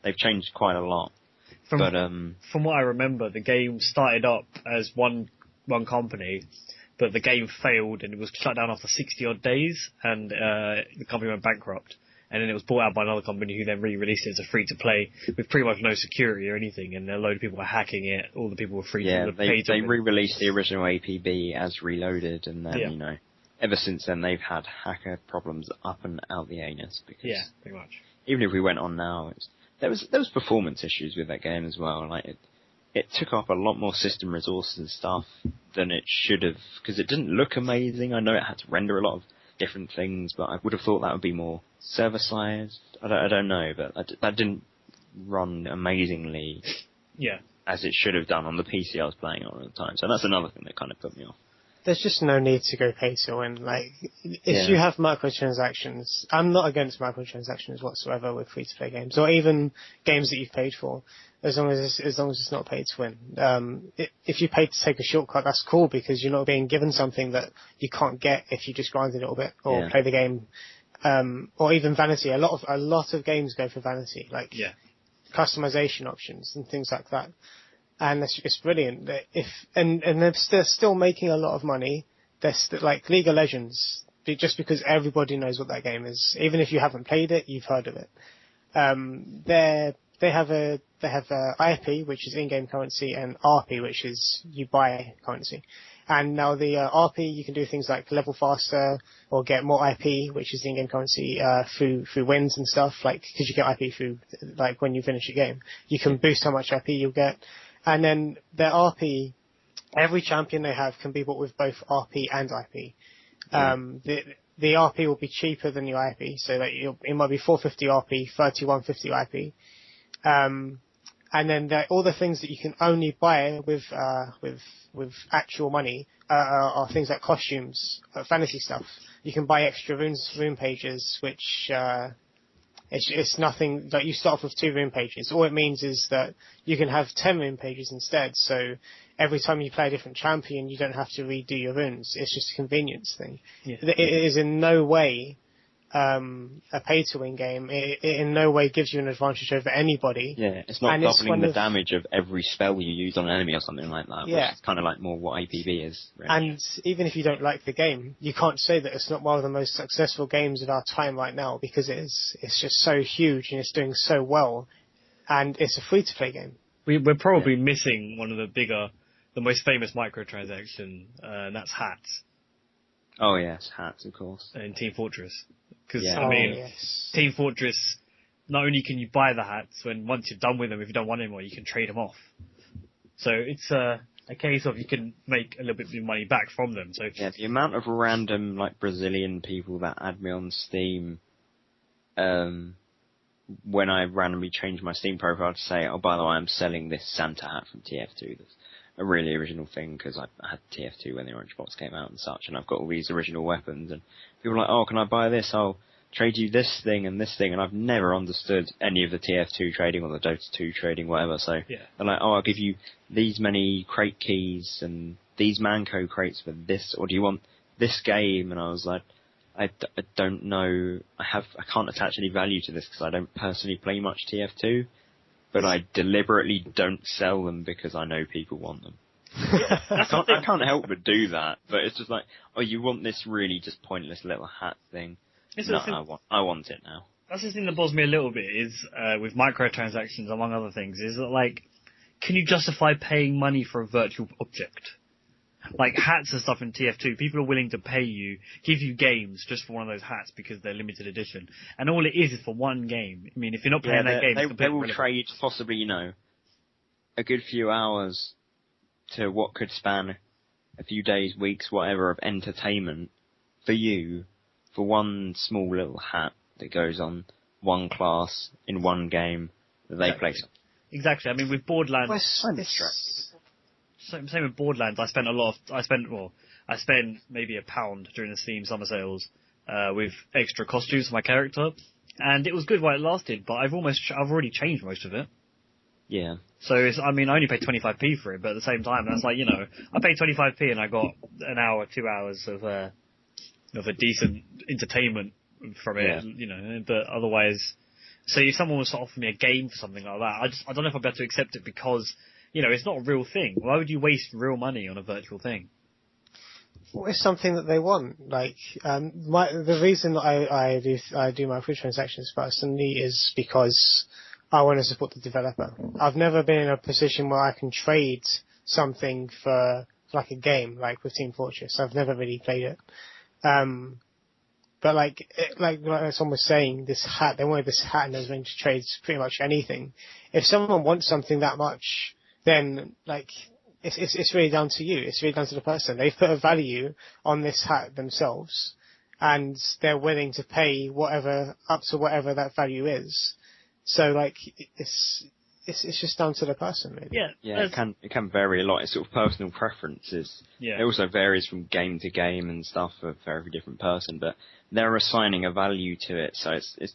C: they've changed quite a lot.
A: From what I remember, the game started up as one company, but the game failed and it was shut down after 60-odd days, and the company went bankrupt. And then it was bought out by another company who then re-released it as a free-to-play with pretty much no security or anything, and a load of people were hacking it. All the people were free to pay. They
C: re-released the original APB as Reloaded, and then, ever since then they've had hacker problems up and out the anus. Because
A: pretty much.
C: Even if we went on now, there was performance issues with that game as well. Like it took up a lot more system resources and stuff than it should have, because it didn't look amazing. I know it had to render a lot of different things, but I would have thought that would be more server-sized. I don't know, but that didn't run amazingly as it should have done on the PC I was playing on at the time. So that's another thing that kind of put me off.
B: There's just no need to go pay to win. Like, if you have microtransactions, I'm not against microtransactions whatsoever with free-to-play games, or even games that you've paid for, as long as it's not paid to win. If you pay to take a shortcut, that's cool, because you're not being given something that you can't get if you just grind a little bit or play the game. Or even vanity. A lot of games go for vanity, like customization options and things like that. And it's brilliant. And they're still making a lot of money. They're like League of Legends, just because everybody knows what that game is. Even if you haven't played it, you've heard of it. They have IP, which is in-game currency, and RP, which is you buy currency. And now the RP, you can do things like level faster or get more IP, which is the in-game currency, through wins and stuff, like, because you get IP through, like, when you finish a game. You can boost how much IP you'll get. And then their RP, every champion they have can be bought with both RP and IP. The RP will be cheaper than your IP, so that it might be 450 RP, 3150 IP. And then all the things that you can only buy with actual money are things like costumes, fantasy stuff. You can buy extra rune pages, which it's nothing. Like, you start off with 2 rune pages. All it means is that you can have 10 rune pages instead. So every time you play a different champion, you don't have to redo your runes. It's just a convenience thing. It is in no way a pay-to-win game. It in no way gives you an advantage over anybody.
C: Yeah, it's not doubling the damage of every spell you use on an enemy or something like that, which is kind of like more what APB is. Really.
B: And even if you don't like the game, you can't say that it's not one of the most successful games of our time right now, because it's just so huge and it's doing so well, and it's a free-to-play game.
A: We're probably missing one of the most famous microtransaction, and that's hats.
C: Oh yes, hats, of course.
A: In Team Fortress. Because, Team Fortress, not only can you buy the hats, once you're done with them, if you don't want anymore, you can trade them off. So it's a case of you can make a little bit of money back from them. So
C: yeah, the amount of random like Brazilian people that add me on Steam, when I randomly change my Steam profile to say, oh, by the way, I'm selling this Santa hat from TF2. That's a really original thing because I had TF2 when the Orange Box came out and such, and I've got all these original weapons, and people are like, oh, can I buy this? I'll trade you this thing, and I've never understood any of the TF2 trading or the Dota 2 trading, whatever, so
A: yeah.
C: they're like, oh, I'll give you these many crate keys and these Manco crates for this, or do you want this game? And I was like, I don't know, I can't attach any value to this because I don't personally play much TF2, but I deliberately don't sell them because I know people want them. I can't help but do that, but it's just like, oh, you want this really just pointless little hat thing? No, I want it now.
A: That's the thing that bothers me a little bit is, with microtransactions, among other things, is that, like, can you justify paying money for a virtual object? Like, hats and stuff in TF2, people are willing to pay you, give you games just for one of those hats because they're limited edition. And all it is for one game. I mean, if you're not playing that game,
C: they will trade possibly, you know, a good few hours to what could span a few days, weeks, whatever, of entertainment for you for one small little hat that goes on one class in one game that they play.
A: Exactly. I mean, with Borderlands, same with Borderlands. I spent maybe £1 during the Steam summer sales with extra costumes for my character, and it was good while it lasted. But I've already changed most of it.
C: Yeah.
A: So I only paid 25p for it, but at the same time, that's like, you know, I paid 25p and I got an hour, 2 hours of a decent entertainment from it, you know. But otherwise, so if someone was to offer me a game for something like that, I don't know if I'd be able to accept it because, you know, it's not a real thing. Why would you waste real money on a virtual thing?
B: Well, it's something that they want. Like, the reason that I do microtransactions personally is because I want to support the developer. I've never been in a position where I can trade something for like a game, like with Team Fortress. I've never really played it. But like someone was saying, this hat, they wanted this hat and they was willing to trade pretty much anything. If someone wants something that much, then like, it's really down to you. It's really down to the person. They've put a value on this hat themselves and they're willing to pay up to whatever that value is. So like, it's just down to the person, really.
C: Yeah, it can vary a lot. It's sort of personal preferences.
A: Yeah.
C: It also varies from game to game and stuff for every different person, but they're assigning a value to it, so it's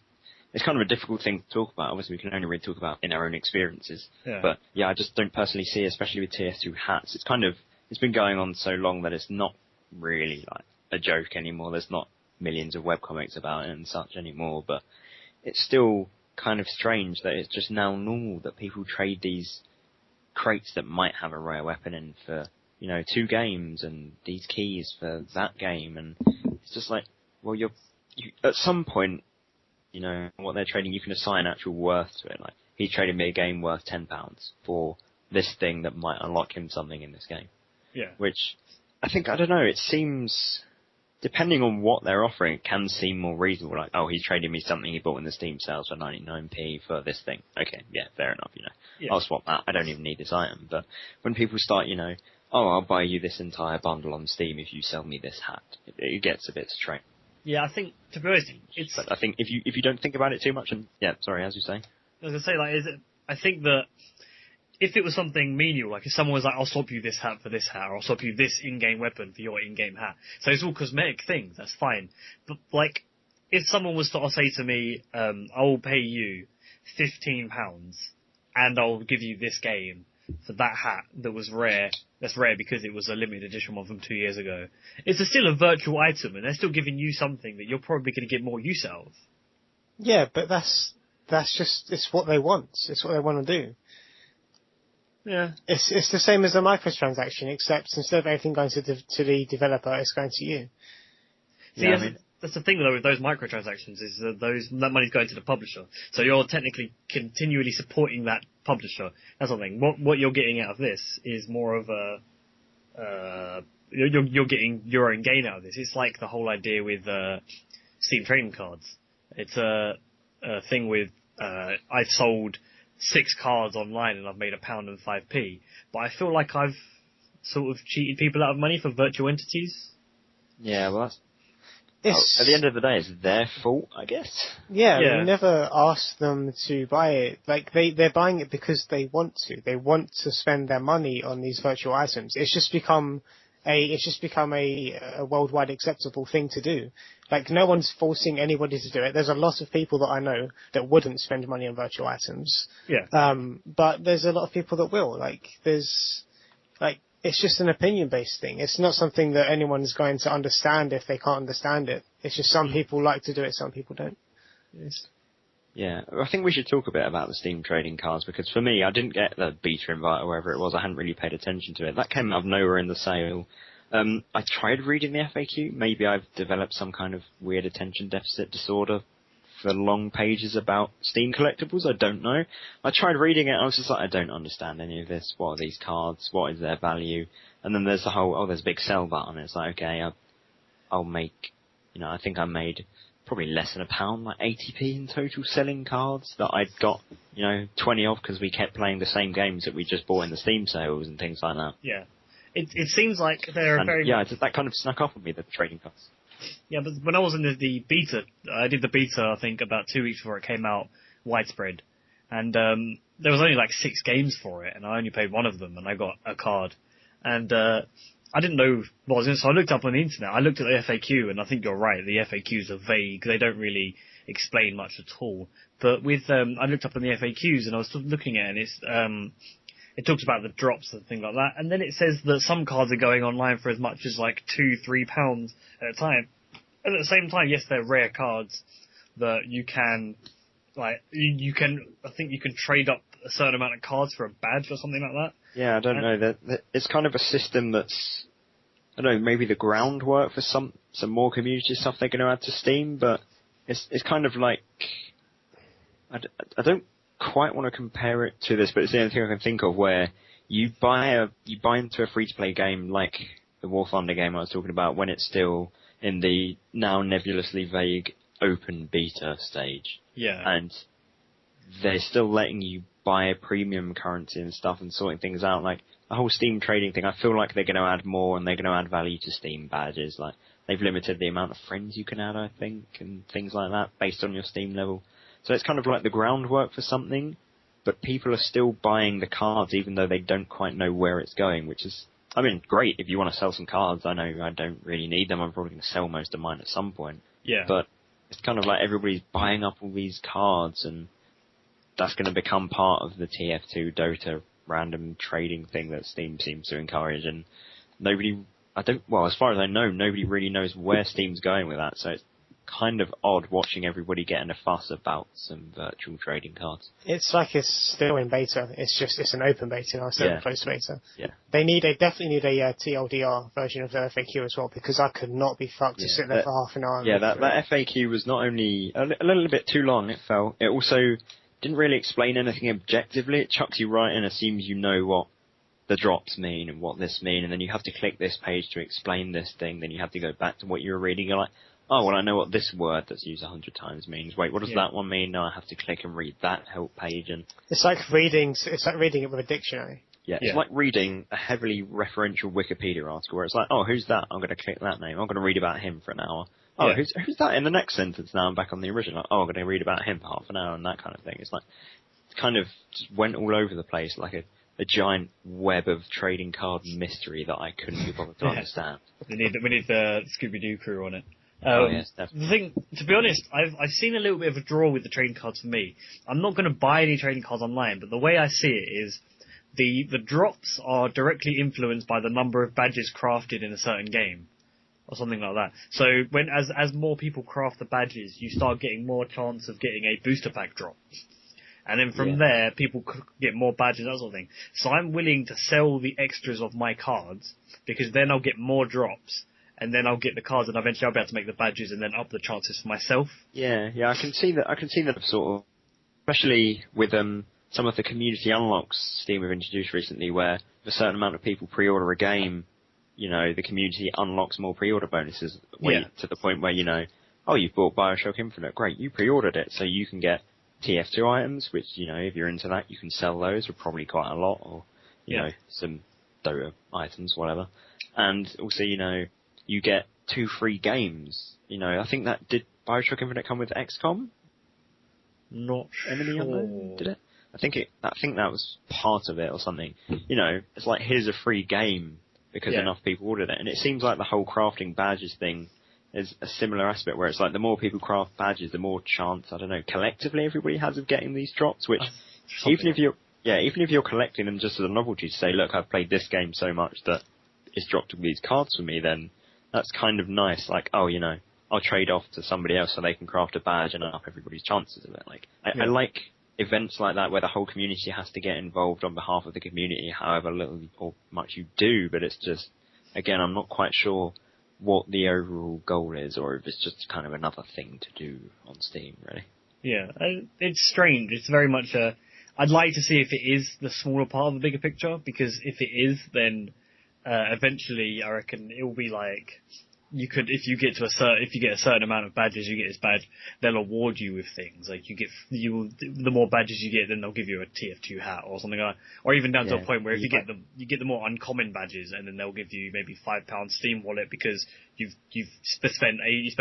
C: kind of a difficult thing to talk about. Obviously, we can only really talk about in our own experiences. Yeah. But yeah, I just don't personally see, especially with TF2 hats, it's been going on so long that it's not really like a joke anymore. There's not millions of webcomics about it and such anymore, but it's still kind of strange that it's just now normal that people trade these crates that might have a rare weapon in for, you know, 2 games and these keys for that game, and it's just like, well, you at some point, you know, what they're trading, you can assign actual worth to it. Like, he traded me a game worth £10 for this thing that might unlock him something in this game.
A: Yeah.
C: Which, I don't know, it seems, depending on what they're offering, it can seem more reasonable. Like, oh, he's trading me something he bought in the Steam sales for 99p for this thing. Okay, yeah, fair enough, you know. Yeah. I'll swap that. I don't even need this item. But when people start, you know, oh, I'll buy you this entire bundle on Steam if you sell me this hat, it gets a bit strange.
A: Yeah, I think, to be honest,
C: But I think if you don't think about it too much, and yeah, sorry, as you say.
A: I was gonna say, like, I think that if it was something menial, like if someone was like, I'll swap you this hat for this hat, or I'll swap you this in-game weapon for your in-game hat. So it's all cosmetic things, that's fine. But like, if someone was to say to me, I'll pay you £15 and I'll give you this game for that hat that was rare, that's rare because it was a limited edition one from 2 years ago. It's still a virtual item and they're still giving you something that you're probably going to get more use out of.
B: Yeah, but that's just, it's what they want. It's what they want to do.
A: Yeah.
B: It's the same as a microtransaction, except instead of everything going to the developer, it's going to you.
A: See, yeah, that's the thing though with those microtransactions is that money's going to the publisher. So you're technically continually supporting that publisher. That's something. What you're getting out of this is more of you're getting your own gain out of this. It's like the whole idea with Steam trading cards. It's a thing with I've sold 6 cards online and I've made £1.05, but I feel like I've sort of cheated people out of money for virtual entities.
C: Yeah, well, at the end of the day, it's their fault, I guess.
B: Yeah,
A: Yeah.
B: we never asked them to buy it. Like, they're buying it because they want to. They want to spend their money on these virtual items. It's just become a worldwide acceptable thing to do. Like, no one's forcing anybody to do it. There's a lot of people that I know that wouldn't spend money on virtual items.
A: Yeah.
B: But there's a lot of people that will. It's just an opinion-based thing. It's not something that anyone's going to understand if they can't understand it. It's just some people like to do it, some people don't.
A: Yes.
C: Yeah, I think we should talk a bit about the Steam trading cards, because for me, I didn't get the beta invite or wherever it was. I hadn't really paid attention to it. That came out of nowhere in the sale. I tried reading the FAQ. Maybe I've developed some kind of weird attention deficit disorder for long pages about Steam collectibles. I don't know. I tried reading it. I was just like, I don't understand any of this. What are these cards? What is their value? And then there's the whole, there's a big sell button. It's like, okay, I'll make, I think I made probably less than £1, like 80p in total selling cards that I'd got, 20 of because we kept playing the same games that we just bought in the Steam sales and things like that.
A: Yeah. It seems like they're very...
C: Yeah, that kind of snuck off on me, the trading cards.
A: Yeah, but when I was in the beta, I did the beta, I think, about 2 weeks before it came out, widespread. And there was only like 6 games for it, and I only played one of them, and I got a card. And I didn't know what was in it, so I looked up on the internet. I looked at the FAQ, and I think you're right, the FAQs are vague. They don't really explain much at all. But with I looked up on the FAQs, and I was looking at it, and it talks about the drops and things like that, and then it says that some cards are going online for as much as like £2-3 at a time. And at the same time, yes, they're rare cards that you can, you can, I think you can trade up a certain amount of cards for a badge or something like that.
C: Yeah, I don't know. That it's kind of a system that's, I don't know, maybe the groundwork for some more community stuff they're going to add to Steam, but it's kind of like, I don't quite want to compare it to this, but it's the only thing I can think of where you buy into a free-to-play game like the War Thunder game I was talking about when it's still in the now nebulously vague open beta stage.
A: Yeah.
C: And they're still letting you buy premium currency and stuff and sorting things out. Like, the whole Steam trading thing, I feel like they're going to add more and they're going to add value to Steam badges. Like, they've limited the amount of friends you can add, I think, and things like that based on your Steam level. So it's kind of like the groundwork for something, but people are still buying the cards even though they don't quite know where it's going, which is, I mean, great if you want to sell some cards. I know I don't really need them. I'm probably going to sell most of mine at some point.
A: Yeah.
C: But it's kind of like everybody's buying up all these cards, and that's going to become part of the TF2 Dota random trading thing that Steam seems to encourage. And as far as I know, nobody really knows where Steam's going with that. So it's kind of odd watching everybody get in a fuss about some virtual trading cards.
B: It's like it's still in beta. It's an open beta now instead of a closed beta.
C: Yeah.
B: They definitely need a TLDR version of the FAQ as well, because I could not be fucked to sit there for half an hour.
C: Yeah, that FAQ was not only a little bit too long, it felt. It also didn't really explain anything objectively. It chucks you right in, assumes you know what the drops mean and what this mean, and then you have to click this page to explain this thing, then you have to go back to what you were reading. You're like, oh, well, I know what this word that's used 100 times means. Wait, what does that one mean? Now I have to click and read that help page. And
B: it's like reading it with a dictionary.
C: Yeah, it's like reading a heavily referential Wikipedia article where it's like, oh, who's that? I'm going to click that name. I'm going to read about him for an hour. Oh, who's that in the next sentence? Now I'm back on the original. Like, oh, I'm going to read about him for half an hour and that kind of thing. It's like, it kind of just went all over the place like a giant web of trading card mystery that I couldn't be bothered to understand.
A: We need the Scooby-Doo crew on it.
C: Yes, definitely.
A: The thing, to be honest, I've seen a little bit of a draw with the trading cards for me. I'm not going to buy any trading cards online, but the way I see it is the drops are directly influenced by the number of badges crafted in a certain game, or something like that. So as more people craft the badges, you start getting more chance of getting a booster pack drop. And then from there, people get more badges, that sort of thing. So I'm willing to sell the extras of my cards, because then I'll get more drops, and then I'll get the cards, and eventually I'll be able to make the badges and then up the chances for myself.
C: Yeah, I can see that sort of, especially with some of the community unlocks Steam have introduced recently, where if a certain amount of people pre-order a game, the community unlocks more pre-order bonuses to the point where, oh, you've bought BioShock Infinite, great, you pre-ordered it, so you can get TF2 items, which, if you're into that, you can sell those for probably quite a lot, or, some Dota items, whatever. And also, you get 2 free games. I think that did Bioshock Infinite come with XCOM? Not Enemy Unknown, did it? I think that was part of it or something. It's like, here's a free game because enough people ordered it. And it seems like the whole crafting badges thing is a similar aspect where it's like the more people craft badges, the more chance, I don't know, collectively everybody has of getting these drops, which even if you're collecting them just as a novelty to say, look, I've played this game so much that it's dropped these cards for me, then that's kind of nice. Like, I'll trade off to somebody else so they can craft a badge and up everybody's chances of it. Like, I like events like that where the whole community has to get involved on behalf of the community, however little or much you do, but it's just, again, I'm not quite sure what the overall goal is, or if it's just kind of another thing to do on Steam, really.
A: Yeah, it's strange. It's very much I'd like to see if it is the smaller part of the bigger picture, because if it is, then eventually I reckon it will be like, if you get a certain amount of badges, you get this badge, they'll award you with things. Like the more badges you get, then they'll give you a TF2 hat or something like that. Or even down to a point where if you get the more uncommon badges, and then they'll give you maybe £5 Steam wallet because you've spent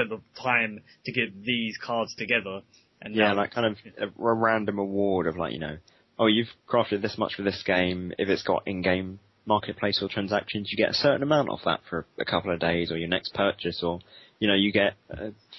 A: the time to get these cards together. And
C: like kind of a random award of like, you've crafted this much for this game. If it's got in-game marketplace or transactions, you get a certain amount off that for a couple of days, or your next purchase, or you get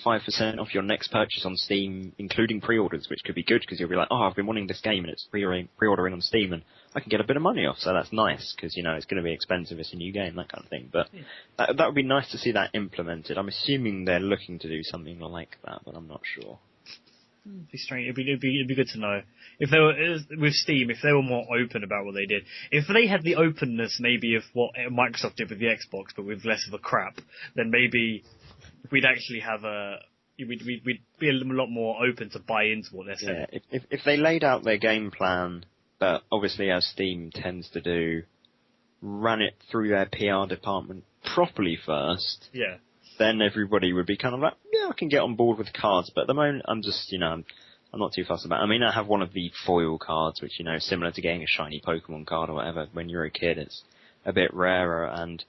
C: 5% off your next purchase on Steam, including pre-orders, which could be good because you'll be like, I've been wanting this game and it's pre-ordering on Steam and I can get a bit of money off, so that's nice because it's going to be expensive, it's a new game, that kind of thing. But that would be nice to see that implemented. I'm assuming they're looking to do something like that, but I'm not sure.
A: It'd be strange. It'd be good to know if they were with Steam. If they were more open about what they did, if they had the openness maybe of what Microsoft did with the Xbox, but with less of a crap, then maybe we'd actually have we'd be a lot more open to buy into what they're saying.
C: Yeah, if they laid out their game plan, but obviously as Steam tends to do, ran it through their PR department properly first.
A: Yeah.
C: Then everybody would be kind of like, I can get on board with cards, but at the moment I'm just, I'm not too fussed about it. I mean, I have one of the foil cards, which, similar to getting a shiny Pokemon card or whatever, when you're a kid, it's a bit rarer, and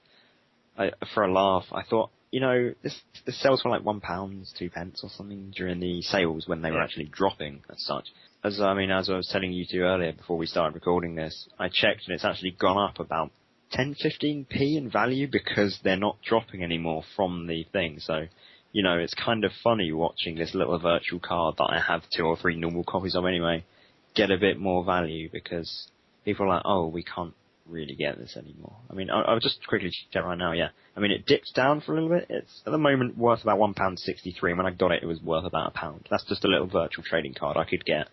C: for a laugh, I thought, this sells for like £1, 2 pence or something during the sales when they were actually dropping as such. As I was telling you two earlier before we started recording this, I checked and it's actually gone up about 10-15p in value because they're not dropping anymore from the thing. So, it's kind of funny watching this little virtual card that I have 2 or 3 normal copies of anyway get a bit more value because people are like, we can't really get this anymore. I mean, I'll just quickly check right now, yeah. I mean, it dipped down for a little bit. It's at the moment worth about £1.63, and when I got it, it was worth about £1. That's just a little virtual trading card I could get,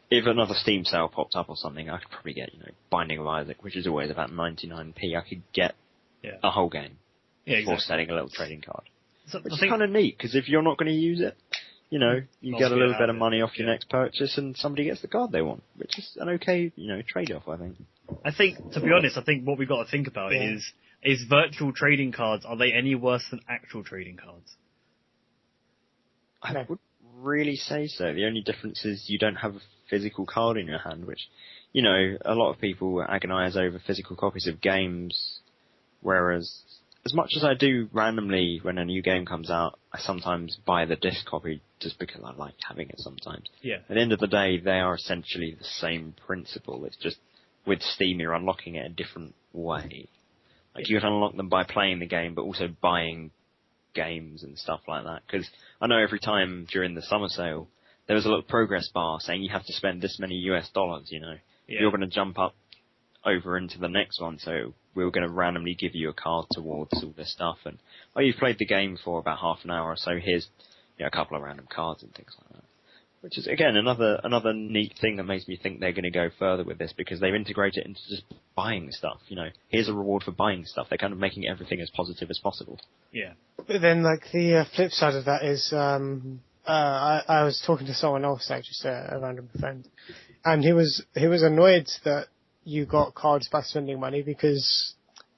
C: if another Steam sale popped up or something, I could probably get, Binding of Isaac, which is always about 99p. I could get a whole game before selling a little trading card. So, which is kind of neat, because if you're not going to use it, you get a little bit of money off your next purchase and somebody gets the card they want, which is an okay, trade-off, I think.
A: I think, to be honest, what we've got to think about is virtual trading cards, are they any worse than actual trading cards?
C: I would really say so. The only difference is you don't have a physical card in your hand, which, a lot of people agonise over physical copies of games, whereas as much as I do randomly when a new game comes out, I sometimes buy the disc copy just because I like having it sometimes.
A: Yeah.
C: At the end of the day, they are essentially the same principle. It's just with Steam, you're unlocking it a different way. Like, you can unlock them by playing the game, but also buying games and stuff like that. Because I know every time during the summer sale, there was a little progress bar saying you have to spend this many US dollars, You're going to jump up over into the next one, so we were going to randomly give you a card towards all this stuff. And, you've played the game for about half an hour or so, here's a couple of random cards and things like that. Which is, again, another neat thing that makes me think they're going to go further with this, because they've integrated it into just buying stuff. Here's a reward for buying stuff. They're kind of making everything as positive as possible.
A: Yeah.
B: But then, the flip side of that is, I was talking to someone else, like just a random friend, and he was annoyed that you got cards by spending money because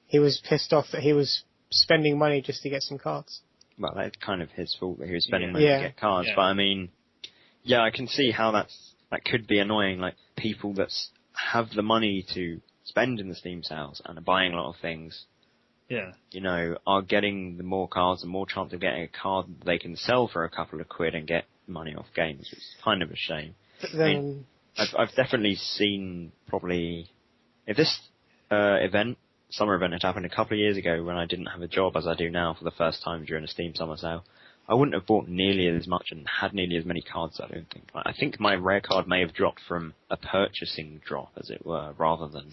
B: he was pissed off that he was spending money just to get some cards.
C: Well, that's kind of his fault that he was spending money to get cards, but I mean, I can see how that could be annoying. Like, people that have the money to spend in the Steam sales and are buying a lot of things,
A: Yeah.
C: you know, are getting the more cards and more chance of getting a card that they can sell for a couple of quid and get money off games, which is kind of a shame.
B: But then,
C: I've definitely seen probably, if this summer event had happened a couple of years ago when I didn't have a job as I do now for the first time during a Steam summer sale, I wouldn't have bought nearly as much and had nearly as many cards, I don't think. I think my rare card may have dropped from a purchasing drop, as it were, rather than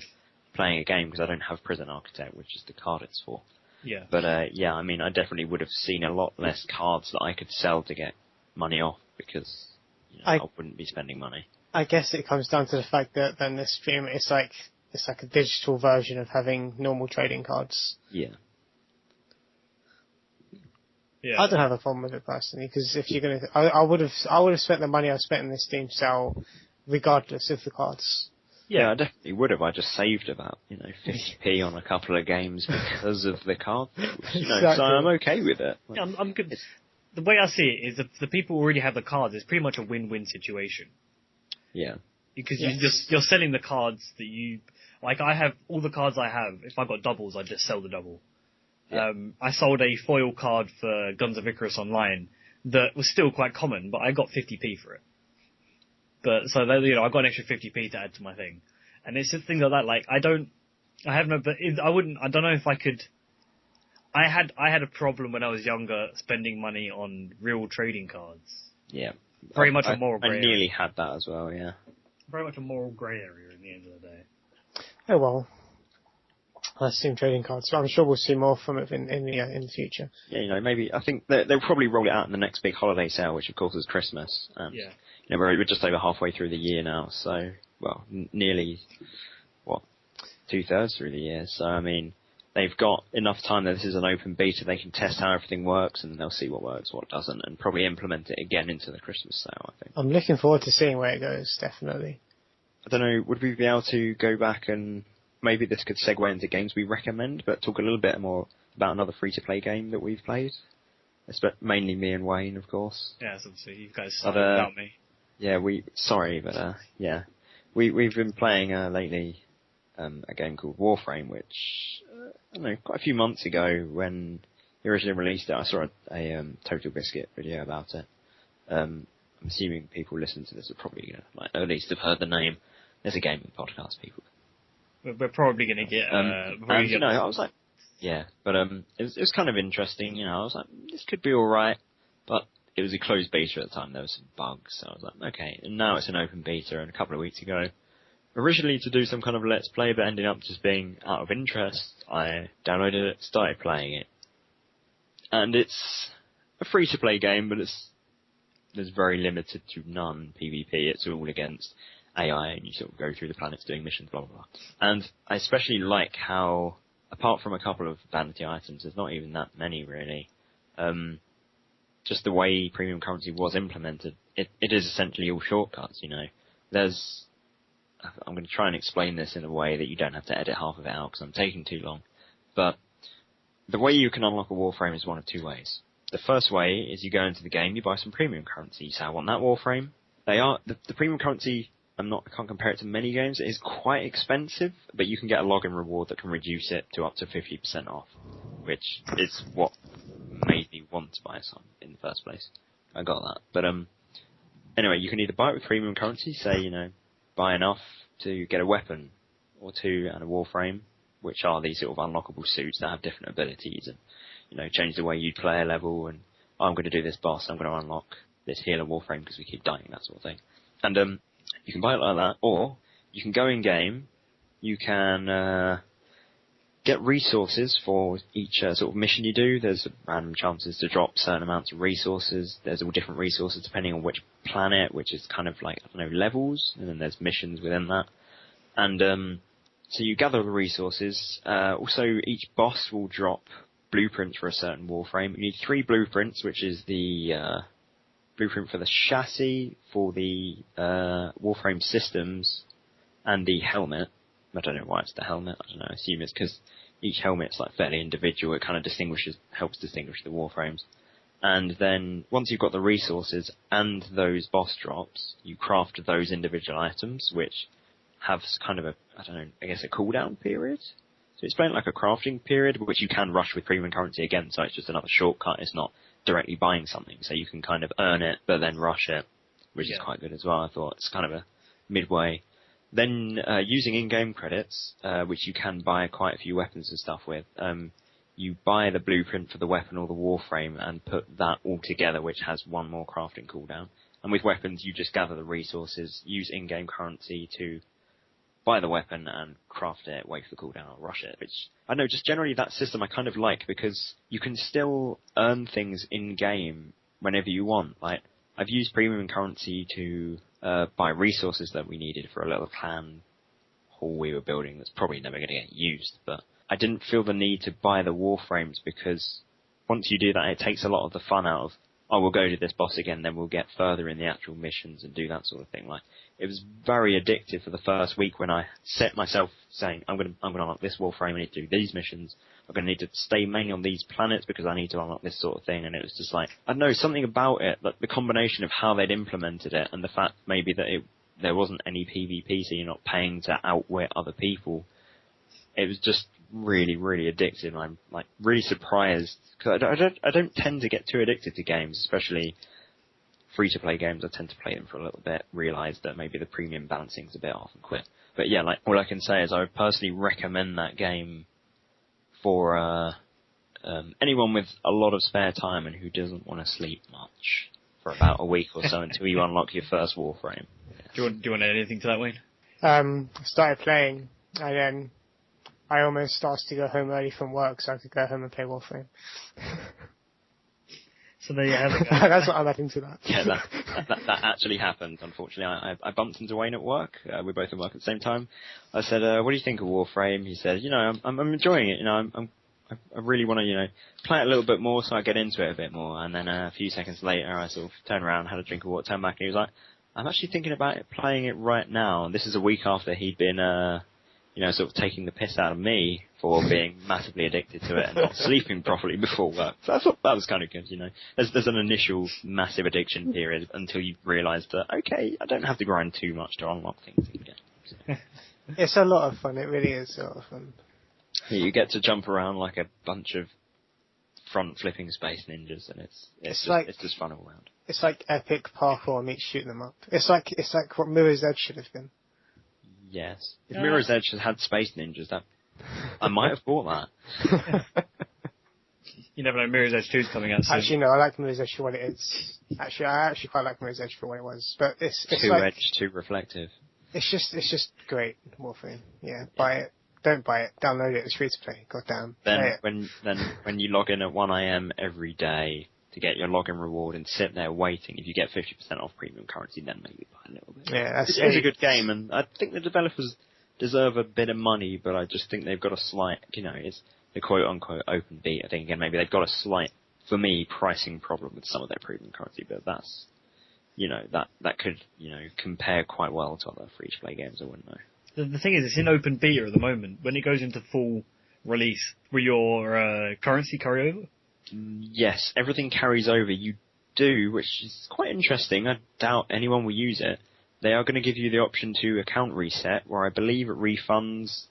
C: playing a game, because I don't have Prison Architect, which is the card it's for.
A: Yeah.
C: But, yeah, I mean, I definitely would have seen a lot less cards that I could sell to get money off, because I wouldn't be spending money.
B: I guess it comes down to the fact that then this stream, it's like a digital version of having normal trading cards.
C: Yeah.
A: Yeah.
B: I don't have a problem with it personally, because if you're gonna, I would have spent the money I spent in this Steam sale, regardless of the cards.
C: Yeah, I definitely would have. I just saved about, 50p on a couple of games because of the card, which,
B: Exactly.
C: so I'm okay with it.
A: Yeah, I'm good. The way I see it is that the people who already have the cards, it's pretty much a win-win situation.
C: Yeah.
A: Because you're selling the cards that you, like I have, all the cards I have, if I got doubles, I just sell the double. Yeah. I sold a foil card for Guns of Icarus Online that was still quite common, but I got 50p for it. But, so, I got an extra 50p to add to my thing. And it's just things like that, like, I don't know if I could, I had a problem when I was younger spending money on real trading cards.
C: Yeah.
A: Very much a moral grey area.
C: I nearly had that as well, yeah.
A: Very much a moral grey area in the end of the day.
B: Oh well. I assume trading cards. So I'm sure we'll see more from it in the future.
C: Yeah, maybe, I think they'll probably roll it out in the next big holiday sale, which of course is Christmas. And,
A: yeah.
C: We're just over halfway through the year now, so, well, nearly, 2/3 through the year. So, I mean, they've got enough time that this is an open beta, they can test how everything works, and they'll see what works, what doesn't, and probably implement it again into the Christmas sale, I think.
B: I'm looking forward to seeing where it goes, definitely.
C: I don't know, would we be able to go back and, maybe this could segue into games we recommend, but talk a little bit more about another free-to-play game that we've played? Mainly me and Wayne, of course.
A: Yeah, obviously, you guys started without me.
C: Yeah, yeah. We've been playing, lately, a game called Warframe, which, I don't know, quite a few months ago when he originally released it, I saw a Total Biscuit video about it. I'm assuming people listening to this are probably gonna, at least have heard the name. There's a gaming podcast, people.
A: We're probably gonna get,
C: I was like, yeah, but, it was kind of interesting, I was like, this could be alright, but it was a closed beta at the time, there were some bugs, so I was like, okay, and now it's an open beta, and a couple of weeks ago, originally to do some kind of let's play, but ending up just being out of interest, I downloaded it, started playing it, and it's a free-to-play game, but there's very limited to none PvP, it's all against AI, and you sort of go through the planets doing missions, blah, blah, blah. And I especially like how, apart from a couple of vanity items, there's not even that many, really. Just the way premium currency was implemented, it is essentially all shortcuts, I'm going to try and explain this in a way that you don't have to edit half of it out, because I'm taking too long. But the way you can unlock a Warframe is one of two ways. The first way is you go into the game, you buy some premium currency. You say, I want that Warframe. The premium currency, I can't compare it to many games. It is quite expensive, but you can get a login reward that can reduce it to up to 50% off, which is what made me want to buy some in the first place. I got that. But anyway, you can either buy it with premium currency, say, buy enough to get a weapon or two and a Warframe, which are these sort of unlockable suits that have different abilities and, change the way you play a level, and I'm going to do this boss, I'm going to unlock this healer Warframe because we keep dying, that sort of thing. And you can buy it like that, or you can go in game, you can get resources for each sort of mission you do. There's random chances to drop certain amounts of resources. There's all different resources depending on which planet, which is kind of like, levels, and then there's missions within that. And so you gather the resources. Also, each boss will drop blueprints for a certain Warframe. You need 3 blueprints, which is the blueprint for the chassis, for the Warframe systems, and the helmet. I don't know why it's the helmet. I don't know. I assume it's because each helmet's fairly individual. It kind of helps distinguish the Warframes. And then once you've got the resources and those boss drops, you craft those individual items, which have kind of a cooldown period. So it's playing like a crafting period, which you can rush with premium currency again, so it's just another shortcut. It's not directly buying something, so you can kind of earn it, but then rush it, which is quite good as well. I thought it's kind of a midway. Then using in-game credits, which you can buy quite a few weapons and stuff with, you buy the blueprint for the weapon or the warframe and put that all together, which has one more crafting cooldown. And with weapons, you just gather the resources, use in-game currency to buy the weapon and craft it, wait for the cooldown, or rush it. Which, I know, just generally that system I kind of like, because you can still earn things in-game whenever you want. Like, I've used premium currency to buy resources that we needed for a little clan hall we were building that's probably never going to get used, but I didn't feel the need to buy the warframes, because once you do that, it takes a lot of the fun out of, oh, we'll go to this boss again, then we'll get further in the actual missions and do that sort of thing. Like, it was very addictive for the first week when I set myself saying, I'm going to unlock this warframe, I need to do these missions, I'm going to need to stay mainly on these planets because I need to unlock this sort of thing. And it was just like, I don't know, something about it, like the combination of how they'd implemented it and the fact maybe that there wasn't any PvP, so you're not paying to outwit other people. It was just really, really addictive. And I'm like really surprised, because I don't tend to get too addicted to games, especially free-to-play games. I tend to play them for a little bit, realise that maybe the premium balancing's a bit off and quit. But yeah, like, all I can say is I would personally recommend that game for anyone with a lot of spare time and who doesn't want to sleep much for about a week or so until you unlock your first warframe.
A: Do you want to add anything to that, Wayne?
B: I started playing, and then I almost asked to go home early from work so I could go home and play Warframe.
A: So there you have it.
B: That's what I'm adding to that.
C: Yeah, that actually happened, unfortunately. I bumped into Wayne at work. We both at work at the same time. I said, what do you think of Warframe? He said, I'm enjoying it. I really want to, play it a little bit more so I get into it a bit more. And then a few seconds later, I sort of turned around, had a drink of water, turned back, and he was like, I'm actually thinking about playing it right now. And this is a week after he'd been, sort of taking the piss out of me for being massively addicted to it and not sleeping properly before work. So I thought that was kind of good, There's an initial massive addiction period until you realise that, okay, I don't have to grind too much to unlock things again. So.
B: It's a lot of fun. It really is a lot of fun.
C: You get to jump around like a bunch of front-flipping space ninjas, and it's just fun all around.
B: It's like epic parkour meets shooting them up. It's like what Mirror's Edge should have been.
C: Yes. If Mirror's Edge had space ninjas, I might have bought that.
A: You never know, Mirror's Edge 2 is coming out soon.
B: Actually, no, I like Mirror's Edge for what it is. Actually, I quite like Mirror's Edge for what it was. But it's
C: too
B: like,
C: edge, too reflective.
B: It's just great, Warframe. Yeah, buy it. Don't buy it. Download it. It's free to play. Goddamn.
C: When you log in at 1 a.m. every day to get your login reward and sit there waiting, if you get 50% off premium currency, then maybe buy a little bit.
B: Yeah,
C: it's a good game, and I think the developers deserve a bit of money, but I just think they've got a slight, it's the quote-unquote open beat. I think, again, maybe they've got a slight, for me, pricing problem with some of their premium currency, but that's, that could, compare quite well to other free-to-play games, I wouldn't know.
A: The thing is, it's in open beta at the moment. When it goes into full release, will your currency carry over?
C: Yes, everything carries over. You do, which is quite interesting. I doubt anyone will use it. They are going to give you the option to account reset, where I believe it refunds.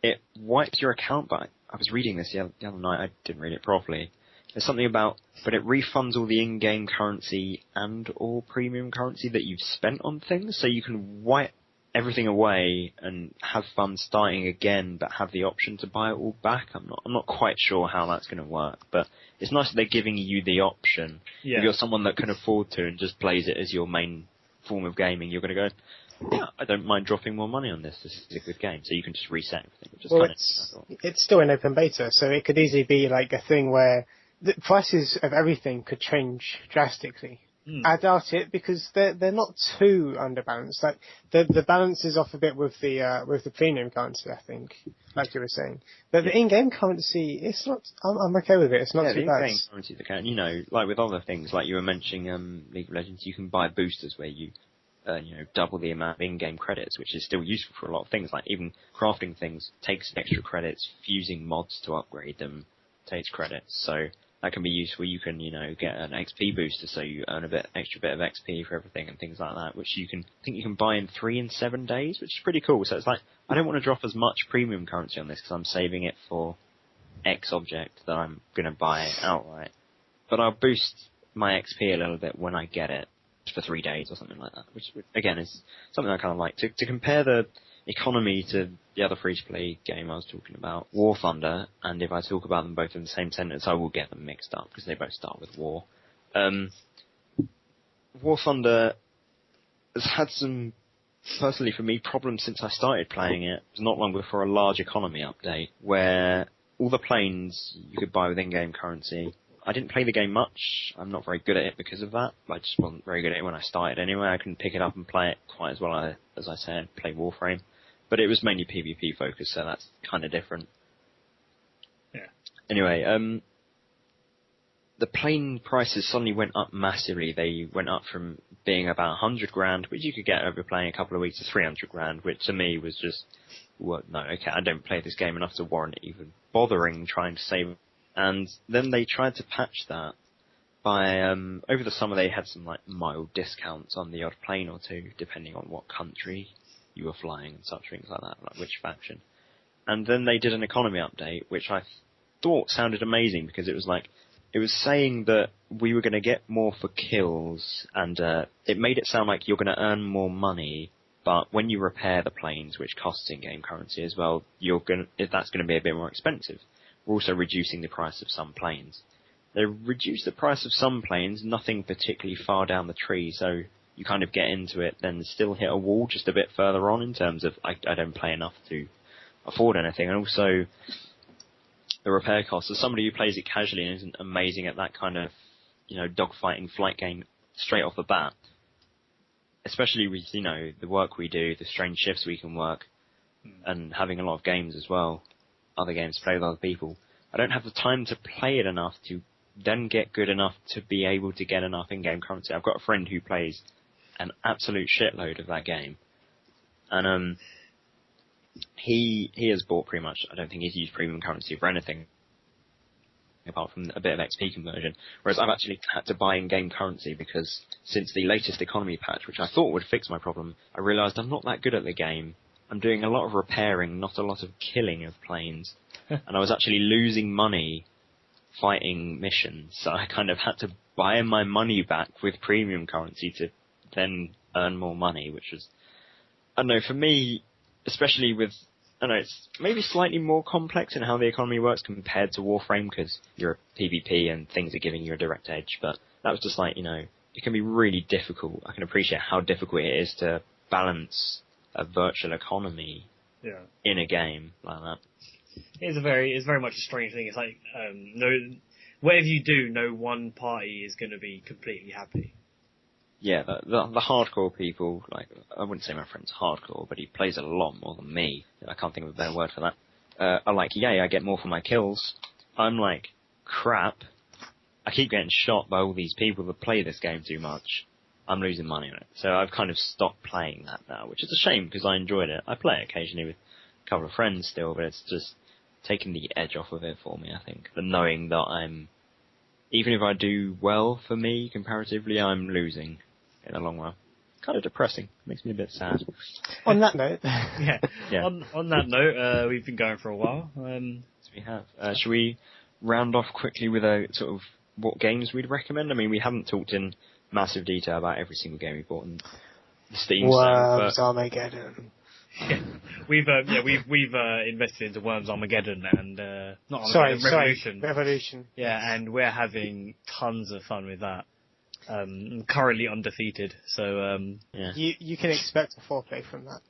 C: It wipes your account, but I was reading this the other night. I didn't read it properly. There's something about, but it refunds all the in-game currency and all premium currency that you've spent on things, so you can wipe everything away and have fun starting again, but have the option to buy it all back. I'm not quite sure how that's going to work, but it's nice that they're giving you the option. Yeah. If you're someone that can afford to and just plays it as your main form of gaming, you're going to go, yeah, I don't mind dropping more money on this. This is a good game, so you can just reset everything. Which is
B: it's still in open beta, so it could easily be like a thing where the prices of everything could change drastically. I doubt it, because they're not too underbalanced. Like the balance is off a bit with the premium currency, I think, like you were saying. But the in-game currency, it's not. I'm okay with it. It's not too bad.
C: The in-game currency, like with other things, like you were mentioning, League of Legends, you can buy boosters where you, double the amount of in-game credits, which is still useful for a lot of things. Like even crafting things takes extra credits. Fusing mods to upgrade them takes credits. So that can be useful. You can, get an XP booster, so you earn extra bit of XP for everything and things like that, which I think you can buy in 3 and 7 days, which is pretty cool. So it's like, I don't want to drop as much premium currency on this because I'm saving it for X object that I'm going to buy outright. But I'll boost my XP a little bit when I get it for 3 days or something like that, which again is something I kind of like. To compare the economy to the other free-to-play game I was talking about, War Thunder, and if I talk about them both in the same sentence, I will get them mixed up because they both start with war. War Thunder has had some, personally for me, problems since I started playing it. It was not long before a large economy update where all the planes you could buy with in-game currency. I didn't play the game much. I'm not very good at it because of that. I just wasn't very good at it when I started anyway. I couldn't pick it up and play it quite as well as I said, play Warframe. But it was mainly PvP focused, so that's kind of different.
A: Yeah.
C: Anyway, the plane prices suddenly went up massively. They went up from being about 100 grand, which you could get over playing a couple of weeks, to 300 grand, which to me was just, well, no, okay, I don't play this game enough to warrant even bothering trying to save. And then they tried to patch that by, over the summer they had some like mild discounts on the odd plane or two, depending on what country you were flying and such things like that, like which faction. And then they did an economy update, which I thought sounded amazing because it was like, it was saying that we were going to get more for kills, and it made it sound like you're going to earn more money, but when you repair the planes, which costs in-game currency as well, that's going to be a bit more expensive. We're also reducing the price of some planes. They reduced the price of some planes, nothing particularly far down the tree, so you kind of get into it, then still hit a wall just a bit further on in terms of I don't play enough to afford anything, and also the repair costs. As somebody who plays it casually and isn't amazing at that kind of, dogfighting flight game straight off the bat, especially with, the work we do, the strange shifts we can work, and having a lot of games as well, other games to play with other people, I don't have the time to play it enough to then get good enough to be able to get enough in-game currency. I've got a friend who plays an absolute shitload of that game, and he has bought pretty much, I don't think he's used premium currency for anything apart from a bit of XP conversion, whereas I've actually had to buy in-game currency because since the latest economy patch, which I thought would fix my problem, I realised I'm not that good at the game. I'm doing a lot of repairing, not a lot of killing of planes, and I was actually losing money fighting missions, so I kind of had to buy my money back with premium currency to then earn more money, which was, I don't know, for me, especially with, I don't know, it's maybe slightly more complex in how the economy works compared to Warframe, because you're a PvP and things are giving you a direct edge, but that was just like, it can be really difficult. I can appreciate how difficult it is to balance a virtual economy in a game like that.
A: It's very much a strange thing. It's like, whatever you do, no one party is going to be completely happy.
C: Yeah, the hardcore people, like, I wouldn't say my friend's hardcore, but he plays a lot more than me. I can't think of a better word for that. Are like, yay, I get more for my kills. I'm like, crap. I keep getting shot by all these people that play this game too much. I'm losing money on it. So I've kind of stopped playing that now, which is a shame because I enjoyed it. I play it occasionally with a couple of friends still, but it's just taking the edge off of it for me, I think. The knowing that even if I do well for me, comparatively, I'm losing in the long run. Kind of depressing. Makes me a bit sad.
B: On that note.
A: Yeah. On that note, we've been going for a while.
C: Yes, we have. Should we round off quickly with a sort of what games we'd recommend? I mean, we haven't talked in massive detail about every single game we bought in the Steam
B: Worms Armageddon.
A: Yeah, we've invested into Worms Armageddon and not Armageddon,
B: Revolution.
A: Yeah, and we're having tons of fun with that. Currently undefeated, so
C: yeah.
B: You can expect a foreplay from that.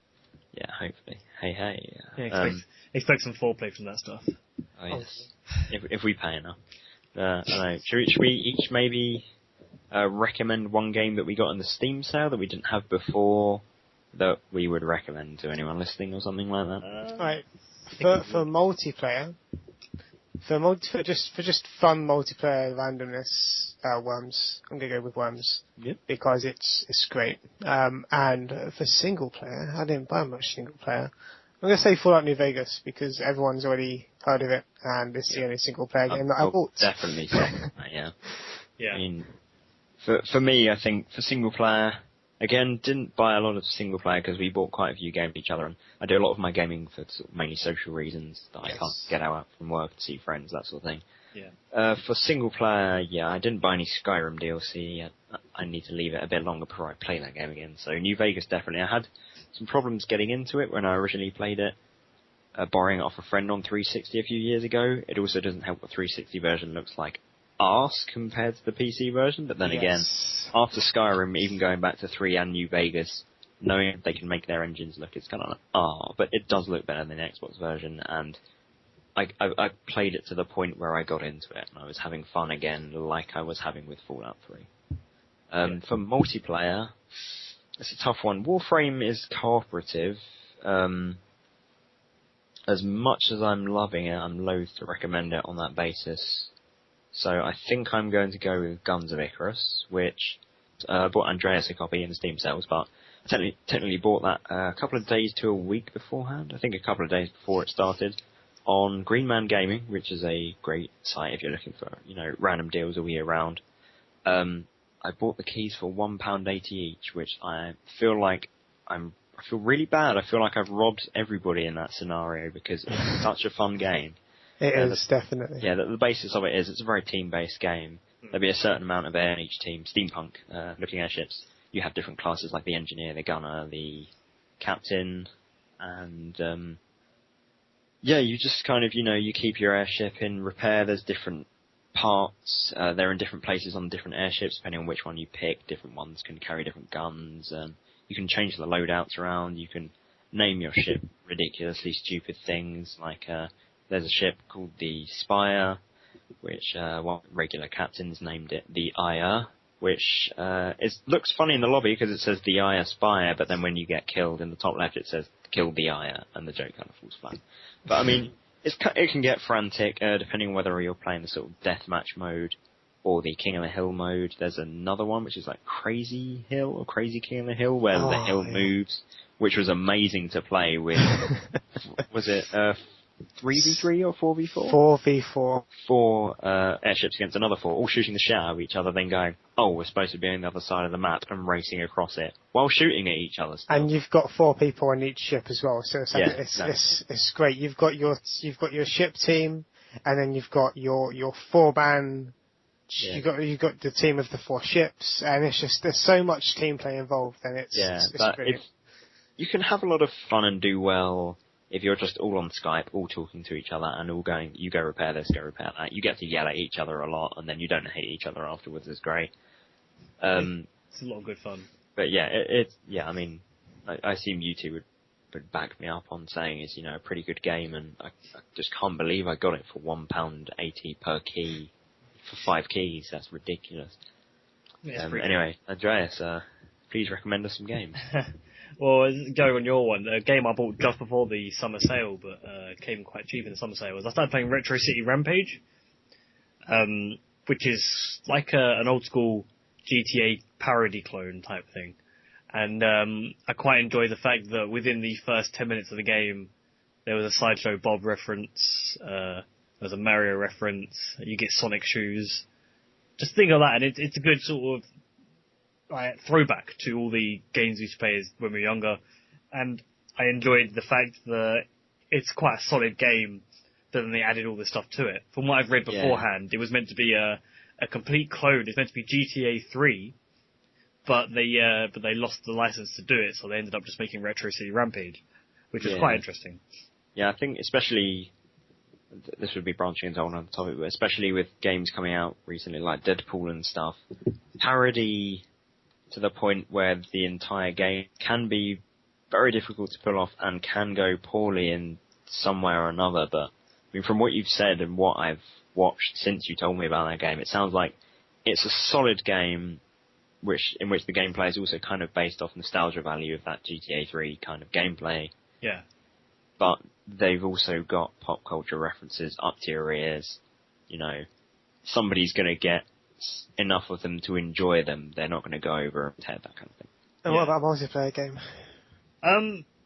C: Yeah, hopefully. Hey.
A: Yeah, expect some foreplay from that stuff.
C: Oh yes, if we pay enough. I don't know. Should we each maybe recommend one game that we got in the Steam sale that we didn't have before that we would recommend to anyone listening or something like that?
B: Right. For multiplayer, for just fun multiplayer randomness, Worms. I'm gonna go with Worms.
C: Yep.
B: Because it's great. And for single player, I didn't buy much single player. I'm going to say Fallout New Vegas because everyone's already heard of it and it's the only single player game that I bought.
C: Definitely second that, yeah.
A: Yeah.
C: I mean, for me, I think for single player, again, didn't buy a lot of single player because we bought quite a few games each other, and I do a lot of my gaming for sort of mainly social reasons that I can't get out from work to see friends, that sort of thing.
A: Yeah.
C: For single player, yeah, I didn't buy any Skyrim DLC. I need to leave it a bit longer before I play that game again. So New Vegas definitely. I had some problems getting into it when I originally played it, borrowing it off a friend on 360 a few years ago. It also doesn't help the 360 version looks like arse compared to the PC version, but then again, after Skyrim, even going back to 3 and New Vegas, knowing they can make their engines look, it's kind of like, but it does look better than the Xbox version, and I played it to the point where I got into it, and I was having fun again, like I was having with Fallout 3. For multiplayer, it's a tough one. Warframe is cooperative. As much as I'm loving it, I'm loath to recommend it on that basis. So I think I'm going to go with Guns of Icarus, which bought Andreas a copy in the Steam sales, but I technically bought that a couple of days to a week beforehand. I think a couple of days before it started on Green Man Gaming, which is a great site if you're looking for, random deals all year round. I bought the keys for £1.80 each, which I feel like I feel really bad. I feel like I've robbed everybody in that scenario because it's such a fun game.
B: It is, definitely.
C: Yeah, the basis of it is it's a very team-based game. There'll be a certain amount of air in each team. Steampunk, looking airships. You have different classes like the engineer, the gunner, the captain, and you just kind of, you keep your airship in repair. There's different parts. They're in different places on different airships, depending on which one you pick. Different ones can carry different guns. You can change the loadouts around. You can name your ship ridiculously stupid things, like there's a ship called the Spire, which one regular captains named it the Ire, which looks funny in the lobby because it says the Ire Spire, but then when you get killed in the top left it says kill the Ire, and the joke kind of falls flat. But I mean, it can get frantic depending on whether you're playing the sort of deathmatch mode or the King of the Hill mode. There's another one which is like Crazy Hill or Crazy King of the Hill, where the hill moves, which was amazing to play with. Was it 3v3 or 4v4?
B: 4v4.
C: 4 airships against another 4, all shooting the shit out of each other, then going, we're supposed to be on the other side of the map, and racing across it while shooting at each other still.
B: And you've got 4 people on each ship as well, so it's,
C: exactly.
B: it's great. You've got your ship team, and then you've got your 4-man. You've got the team of the 4 ships, and it's just there's so much team play involved, and it's brilliant.
C: You can have a lot of fun and do well if you're just all on Skype, all talking to each other, and all going, you go repair this, go repair that. You get to yell at each other a lot, and then you don't hate each other afterwards. It's great.
A: It's a lot of good fun.
C: But I mean, I assume you two would back me up on saying it's, a pretty good game, and I just can't believe I got it for £1.80 per key for 5 keys. That's ridiculous. Anyway, Andreas, please recommend us some games.
A: Well, going on your one, a game I bought just before the summer sale, but came quite cheap in the summer sale, was I started playing Retro City Rampage, which is like an old school GTA parody clone type thing. And I quite enjoy the fact that within the first 10 minutes of the game, there was a Sideshow Bob reference, there was a Mario reference, you get Sonic shoes. Just think of that, and it's a good sort of throwback to all the games we used to play when we were younger, and I enjoyed the fact that it's quite a solid game, but then they added all this stuff to it. From what I've read beforehand, it was meant to be a complete clone. It's meant to be GTA 3, but they lost the license to do it, so they ended up just making Retro City Rampage, which is quite interesting. Yeah,
C: I think especially, this would be branching into another topic, but especially with games coming out recently like Deadpool and stuff, parody to the point where the entire game can be very difficult to pull off and can go poorly in some way or another. But I mean, from what you've said and what I've watched since you told me about that game, it sounds like it's a solid game in which the gameplay is also kind of based off nostalgia value of that GTA 3 kind of gameplay. Yeah. But they've also got pop culture references up to your ears. Somebody's going to get enough of them to enjoy them. They're not going to go over and tear that kind of thing.
B: And what about a multiplayer game?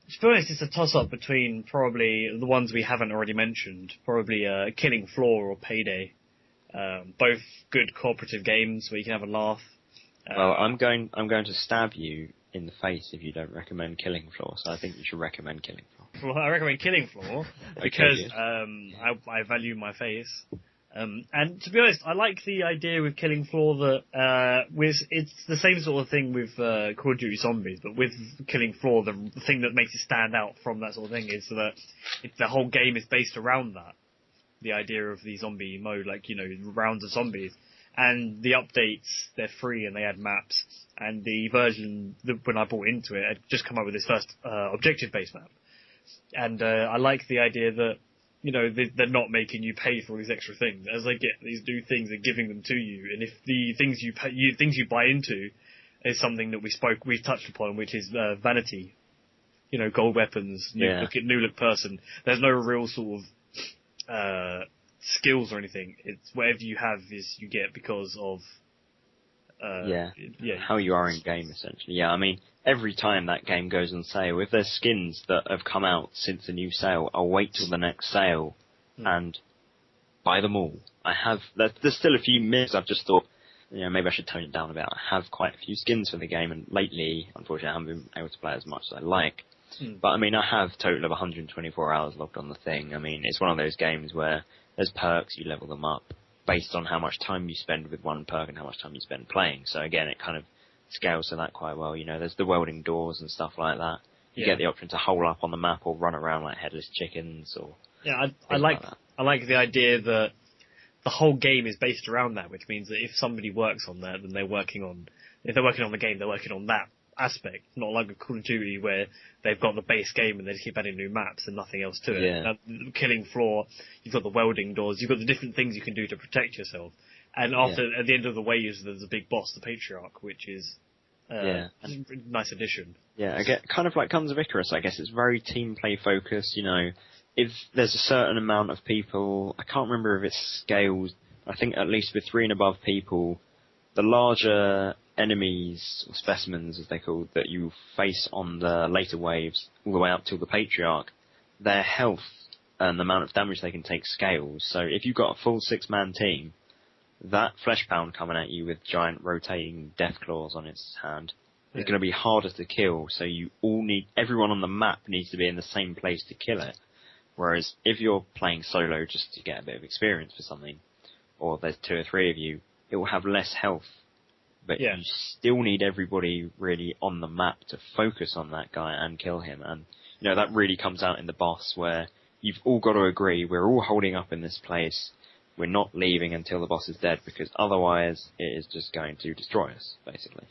A: To be honest, it's a toss-up between probably the ones we haven't already mentioned. Probably Killing Floor or Payday. Both good cooperative games where you can have a laugh.
C: Well, I'm going to stab you in the face if you don't recommend Killing Floor, so I think you should recommend Killing Floor.
A: Well, I recommend Killing Floor because I value my face. And to be honest, I like the idea with Killing Floor that it's the same sort of thing with Call of Duty Zombies, but with Killing Floor, the thing that makes it stand out from that sort of thing is that the whole game is based around that. The idea of the zombie mode, like, rounds of zombies. And the updates, they're free and they add maps. And the version that when I bought into it, had just come up with this first objective-based map. And I like the idea that, they're not making you pay for all these extra things. As they get these new things, they're giving them to you. And if the things things you buy into is something that we touched upon, which is vanity, gold weapons, new look person. There's no real sort of skills or anything. It's whatever you have is you get because of
C: how you are in game, essentially. Yeah, I mean, every time that game goes on sale, if there's skins that have come out since the new sale, I'll wait till the next sale and buy them all. There's still a few myths. I've just thought, maybe I should tone it down a bit. I have quite a few skins for the game, and lately, unfortunately, I haven't been able to play as much as I like. But I mean, I have a total of 124 hours logged on the thing. I mean, it's one of those games where there's perks, you level them up based on how much time you spend with one perk and how much time you spend playing. So again, it kind of scales to that quite well. There's the welding doors and stuff like that. You get the option to hole up on the map or run around like headless chickens or...
A: Yeah, I like the idea that the whole game is based around that, which means that if somebody works on that, then if they're working on the game, they're working on that aspect, not like a Call of Duty where they've got the base game and they just keep adding new maps and nothing else to it.
C: Yeah.
A: Now, Killing Floor, you've got the welding doors, you've got the different things you can do to protect yourself. And at the end of the way, there's a big boss, the Patriarch, which is a nice addition.
C: Yeah, again, kind of like Guns of Icarus, I guess. It's very team play focused, If there's a certain amount of people, I can't remember if it's scales, I think at least with 3 and above people, the larger enemies, or specimens as they're called, that you face on the later waves, all the way up till the Patriarch, their health and the amount of damage they can take scales. So if you've got a full 6-man team, that Fleshpound coming at you with giant rotating death claws on its hand is going to be harder to kill, so everyone on the map needs to be in the same place to kill it. Whereas if you're playing solo just to get a bit of experience for something, or there's 2 or 3 of you, it will have less health. But you still need everybody really on the map to focus on that guy and kill him. And, that really comes out in the boss where you've all got to agree, we're all holding up in this place, we're not leaving until the boss is dead, because otherwise it is just going to destroy us, basically.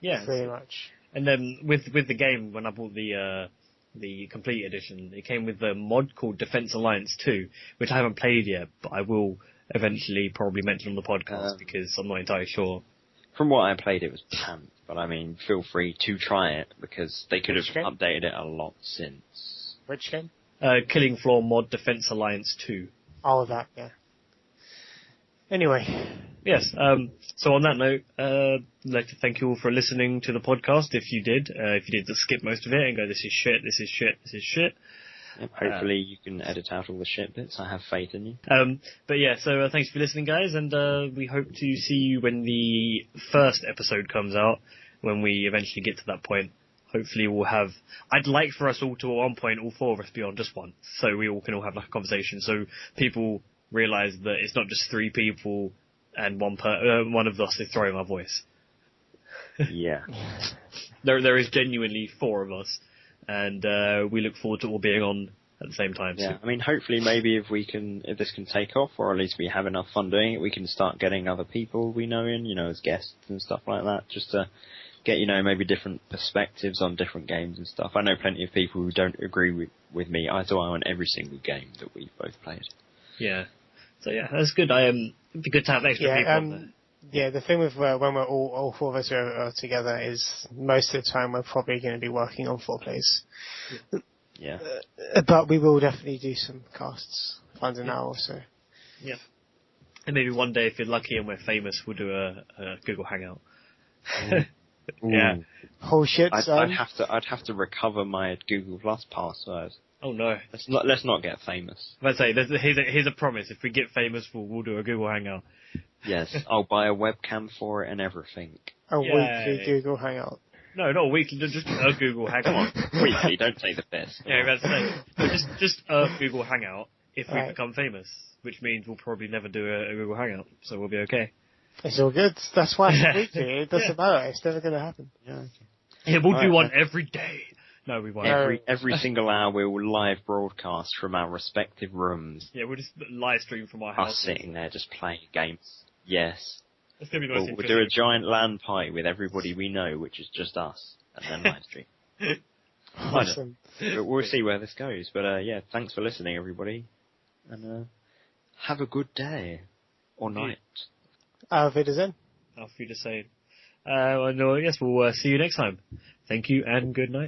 A: Yeah.
B: Pretty much.
A: And then with the game, when I bought the complete edition, it came with a mod called Defense Alliance 2, which I haven't played yet, but I will eventually probably mention on the podcast because I'm not entirely sure.
C: From what I played, it was pants, but I mean, feel free to try it, because they could have updated it a lot since.
B: Which game?
A: Killing Floor mod Defense Alliance 2.
B: Oh, that, yeah. Anyway.
A: Yes, so on that note, I'd like to thank you all for listening to the podcast, if you did just skip most of it and go, this is shit, this is shit, this is shit.
C: Yep, hopefully you can edit out all the shit bits. I have faith in you.
A: But yeah, so thanks for listening, guys, and we hope to see you when the first episode comes out, when we eventually get to that point. Hopefully we'll have... I'd like for us all to, at one point, all 4 of us be on just one, so we all can all have like a conversation, so people realise that it's not just 3 people and one of us is throwing our voice.
C: Yeah.
A: There is genuinely 4 of us. And we look forward to all being on at the same time.
C: Yeah, I mean, hopefully, maybe if this can take off, or at least we have enough fun doing it, we can start getting other people we know in, as guests and stuff like that, just to get, maybe different perspectives on different games and stuff. I know plenty of people who don't agree with me eye to eye on every single game that we've both played.
A: Yeah. So yeah, that's good. It'd be good to have extra people on there.
B: Yeah, the thing with when we're all 4 of us are together is most of the time we're probably going to be working on 4 plays.
C: Yeah.
B: But we will definitely do some casts, find an hour or so.
A: Yeah. And maybe one day, if you're lucky and we're famous, we'll do a Google Hangout. Yeah.
B: Oh shit, son.
C: I'd have to recover my Google Plus password.
A: Oh no.
C: Let's not get famous.
A: Let's say, here's a promise. If we get famous, we'll do a Google Hangout.
C: Yes, I'll buy a webcam for it and everything.
B: A
A: Yay.
B: weekly Google Hangout.
A: No, not a weekly, just a Google Hangout.
C: Weekly, don't say the best.
A: Yeah, that's just a Google Hangout if we
B: Right.
A: become famous, which means we'll probably never do a Google Hangout, so we'll be okay.
B: It's all good. That's why it's weekly. It doesn't matter. It's never going to happen.
C: Yeah.
A: Yeah, we'll do one every day. No, we won't.
C: Every single hour we will live broadcast from our respective rooms.
A: Yeah, we'll just live stream from our
C: Us
A: house.
C: sitting there just playing games. Yes.
A: It's gonna be nice.
C: We'll do a giant LAN party with everybody we know, which is just us, and then live stream.
B: Awesome.
C: We'll see where this goes. But yeah, thanks for listening, everybody, and have a good day or night.
B: Auf Wiedersehen.
A: Auf Wiedersehen. Well, no, I guess we'll see you next time. Thank you and good night.